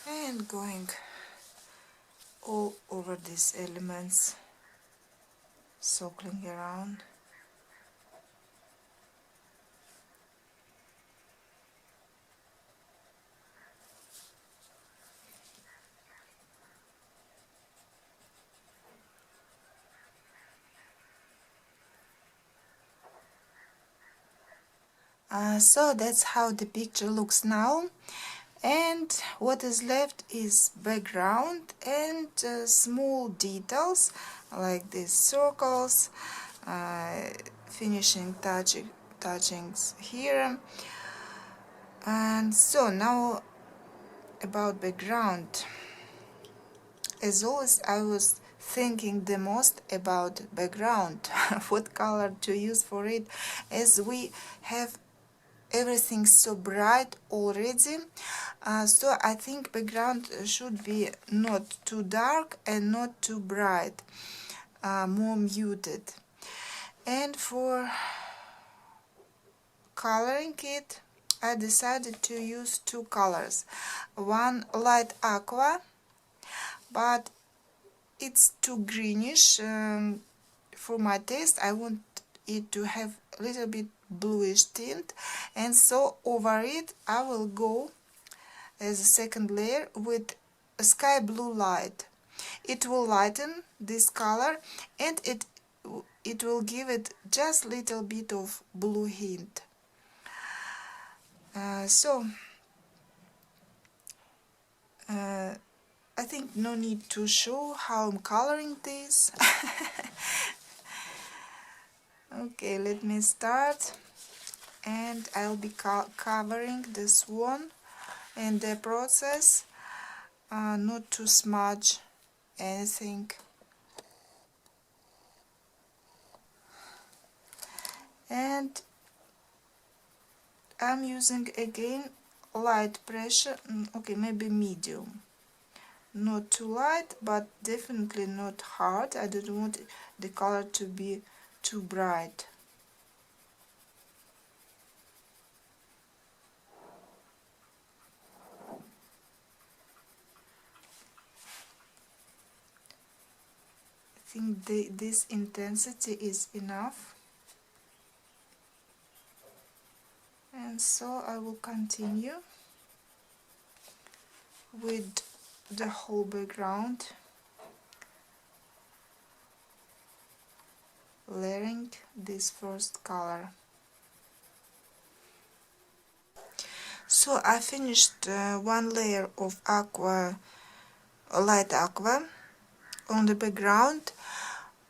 And going all over these elements, circling around. So that's how the picture looks now, and what is left is background and small details like these circles, finishing touchings here. And so now about background, as always I was thinking the most about background, what color to use for it, as we have everything so bright already. So I think background should be not too dark and not too bright. more muted. And for coloring it, I decided to use two colors. One light aqua, but it's too greenish for my taste. I want it to have a little bit bluish tint, and so over it I will go as a second layer with a sky blue light. It will lighten this color, and it will give it just little bit of blue hint. I think no need to show how I'm coloring this. Okay, let me start, and I'll be covering the swan in the process, not to smudge anything. And I'm using again light pressure, okay, maybe medium. Not too light, but definitely not hard. I don't want the color to be too bright. I think this intensity is enough. And so I will continue with the whole background, layering this first color. So I finished one layer of light aqua on the background.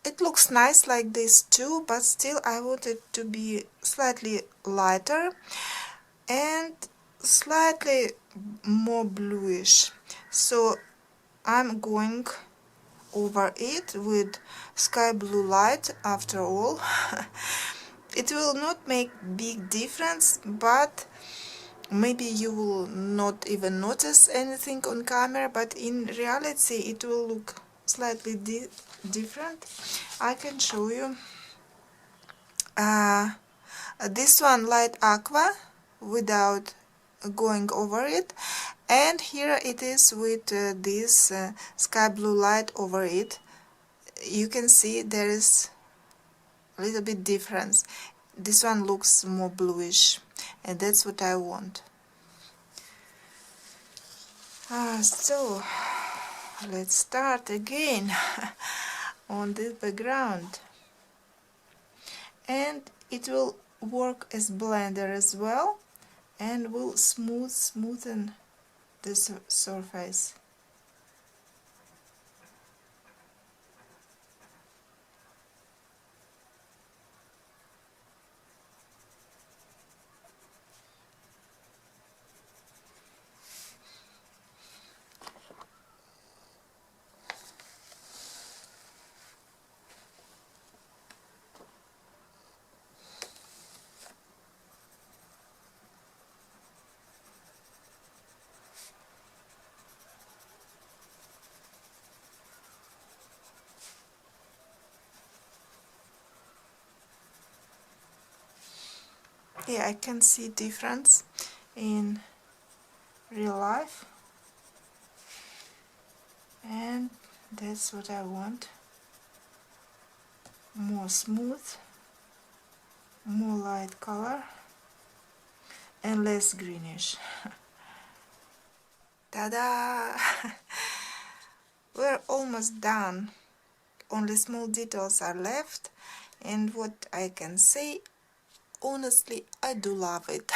It looks nice like this too, but still I want it to be slightly lighter and slightly more bluish. So I'm going over it with sky blue light. After all, it will not make big difference, but maybe you will not even notice anything on camera, but in reality it will look slightly different. I can show you. This one light aqua without going over it, and here it is with this sky blue light over it. You can see there is a little bit difference. This one looks more bluish, and that's what I want. So let's start again on this background, and it will work as blender as well, and will smoothen this surface. Yeah, I can see difference in real life, and that's what I want. More smooth, more light color, and less greenish. Ta-da! We're almost done. Only small details are left, and what I can say, honestly, I do love it.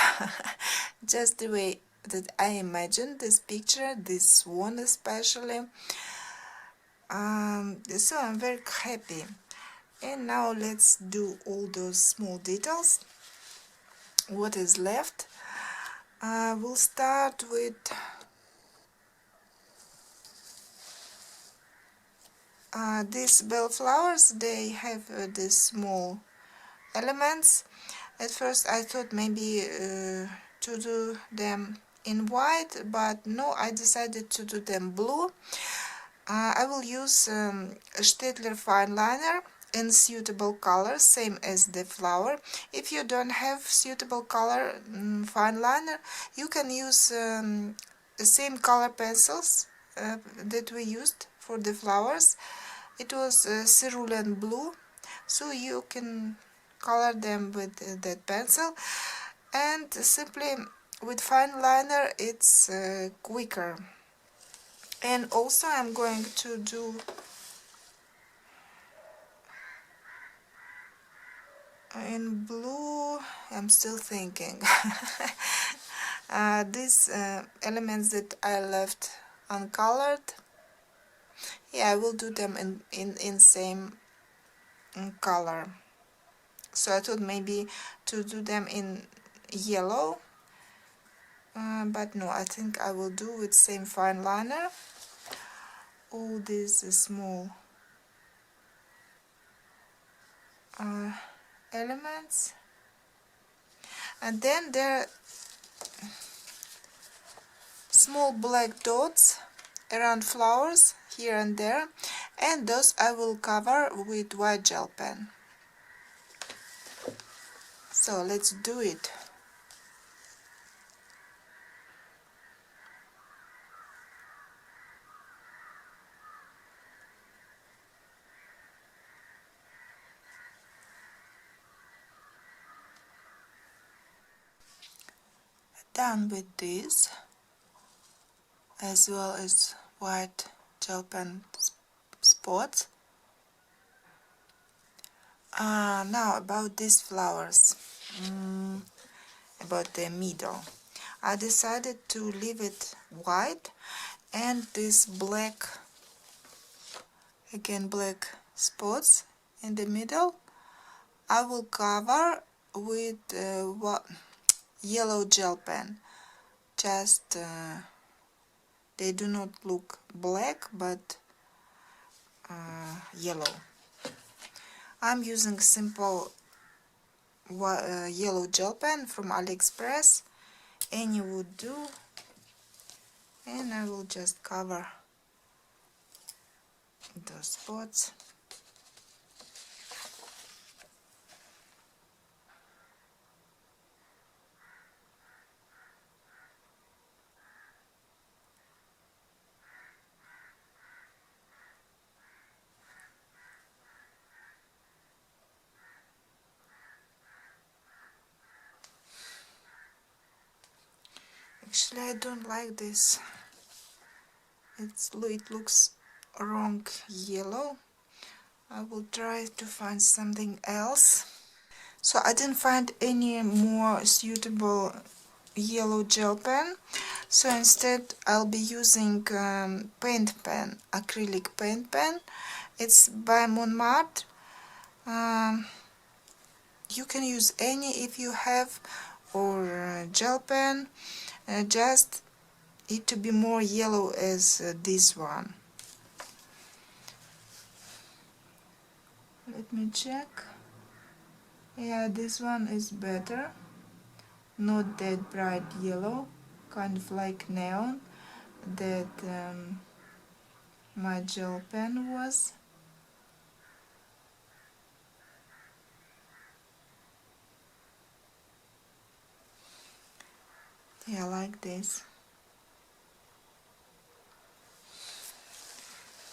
Just the way that I imagined this picture, this swan especially. So I'm very happy. And now let's do all those small details. What is left? We'll start with these bellflowers. They have these small elements. At first I thought maybe to do them in white, but no, I decided to do them blue. I will use a Staedtler fine liner in suitable color, same as the flower. If you don't have suitable color fine liner, you can use the same color pencils that we used for the flowers. It was cerulean blue, so you can color them with that pencil, and simply with fine liner it's quicker. And also I'm going to do in blue. I'm still thinking. These elements that I left uncolored, yeah, I will do them in same color. So I thought maybe to do them in yellow, but no, I think I will do with same fine liner all these small elements. And then there are small black dots around flowers here and there, and those I will cover with white gel pen. So let's do it. Done with this, as well as white gel pen spots. Now about these flowers, about the middle. I decided to leave it white, and this black, again black spots in the middle, I will cover with yellow gel pen. Just they do not look black, but yellow. I'm using simple yellow gel pen from AliExpress. Any would do, and I will just cover those spots. Actually, I don't like this. It looks wrong yellow. I will try to find something else. So I didn't find any more suitable yellow gel pen. So instead I'll be using paint pen, acrylic paint pen. It's by Mont. You can use any if you have, or gel pen. Just it to be more yellow as this one. Let me check. Yeah, this one is better. Not that bright yellow, kind of like neon that my gel pen was. Yeah, like this.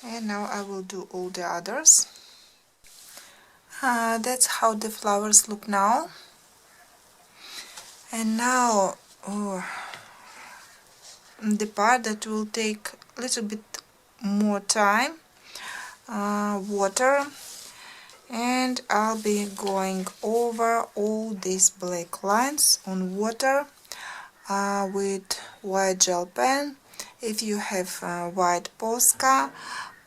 And now I will do all the others. That's how the flowers look now. And now the part that will take a little bit more time, water, and I'll be going over all these black lines on water with white gel pen. If you have white Posca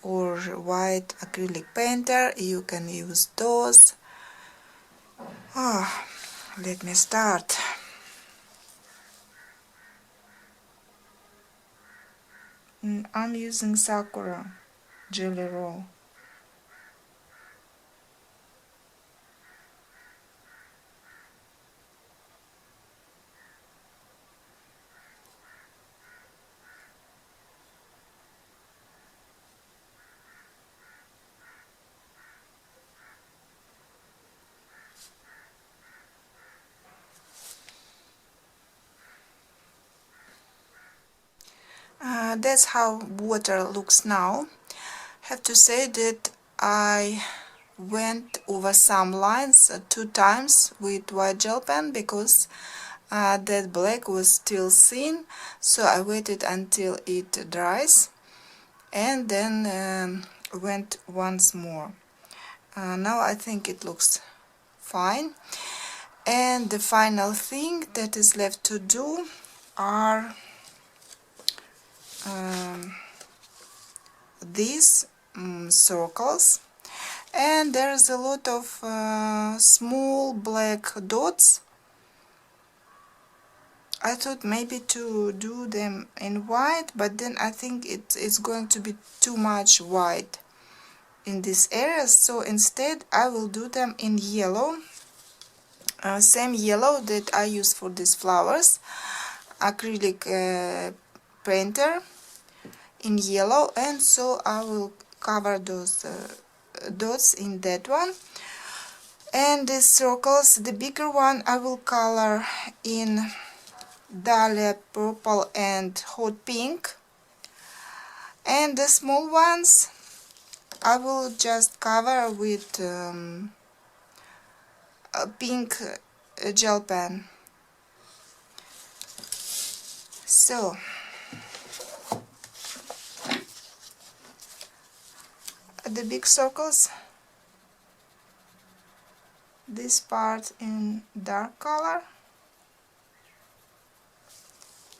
or white acrylic painter, you can use those. Let me start. I'm using Sakura Jelly Roll. that's how water looks now. Have to say that I went over some lines 2 times with white gel pen because that black was still thin, so I waited until it dries and then went once more. Now I think it looks fine, and the final thing that is left to do are these circles, and there's a lot of small black dots. I thought maybe to do them in white, but then I think it's going to be too much white in this area, so instead I will do them in yellow, same yellow that I use for these flowers, acrylic painter in yellow, and so I will cover those dots in that one. And these circles, the bigger one, I will color in dahlia purple and hot pink, and the small ones I will just cover with a pink gel pen. So the big circles, this part in dark color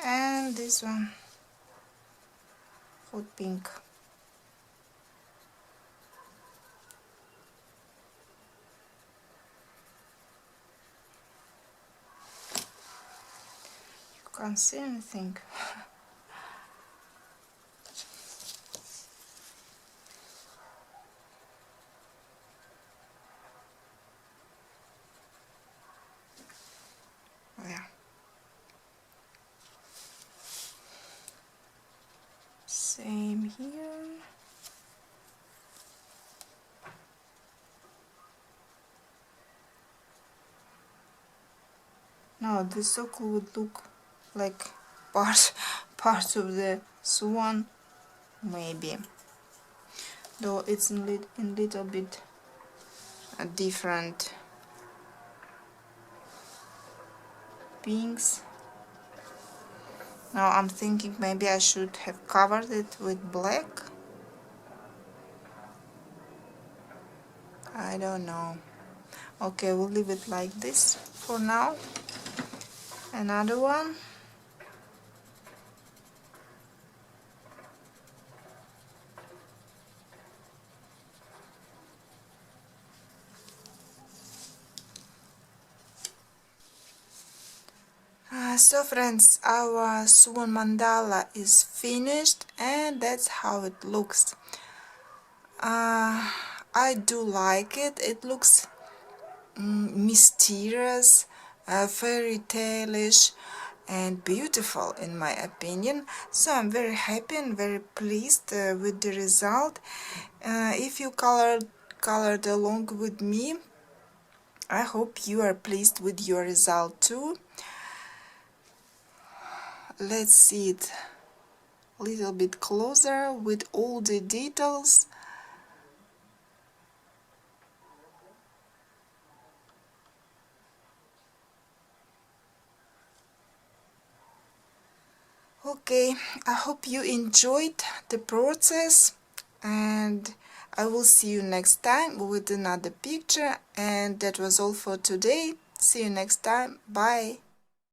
and this one hot pink. You can't see anything. Yeah. Same here. Now this circle would look like part of the swan, maybe, though it's in little bit different pinks. Now I'm thinking maybe I should have covered it with black. I don't know. Okay, we'll leave it like this for now. Another one. So friends, our swan mandala is finished, and that's how it looks. I do like it. It looks mysterious, fairy tale-ish, and beautiful in my opinion. So I'm very happy and very pleased with the result. If you colored along with me, I hope you are pleased with your result too. Let's see it a little bit closer with all the details. Okay, I hope you enjoyed the process, and I will see you next time with another picture. And that was all for today. See you next time. Bye.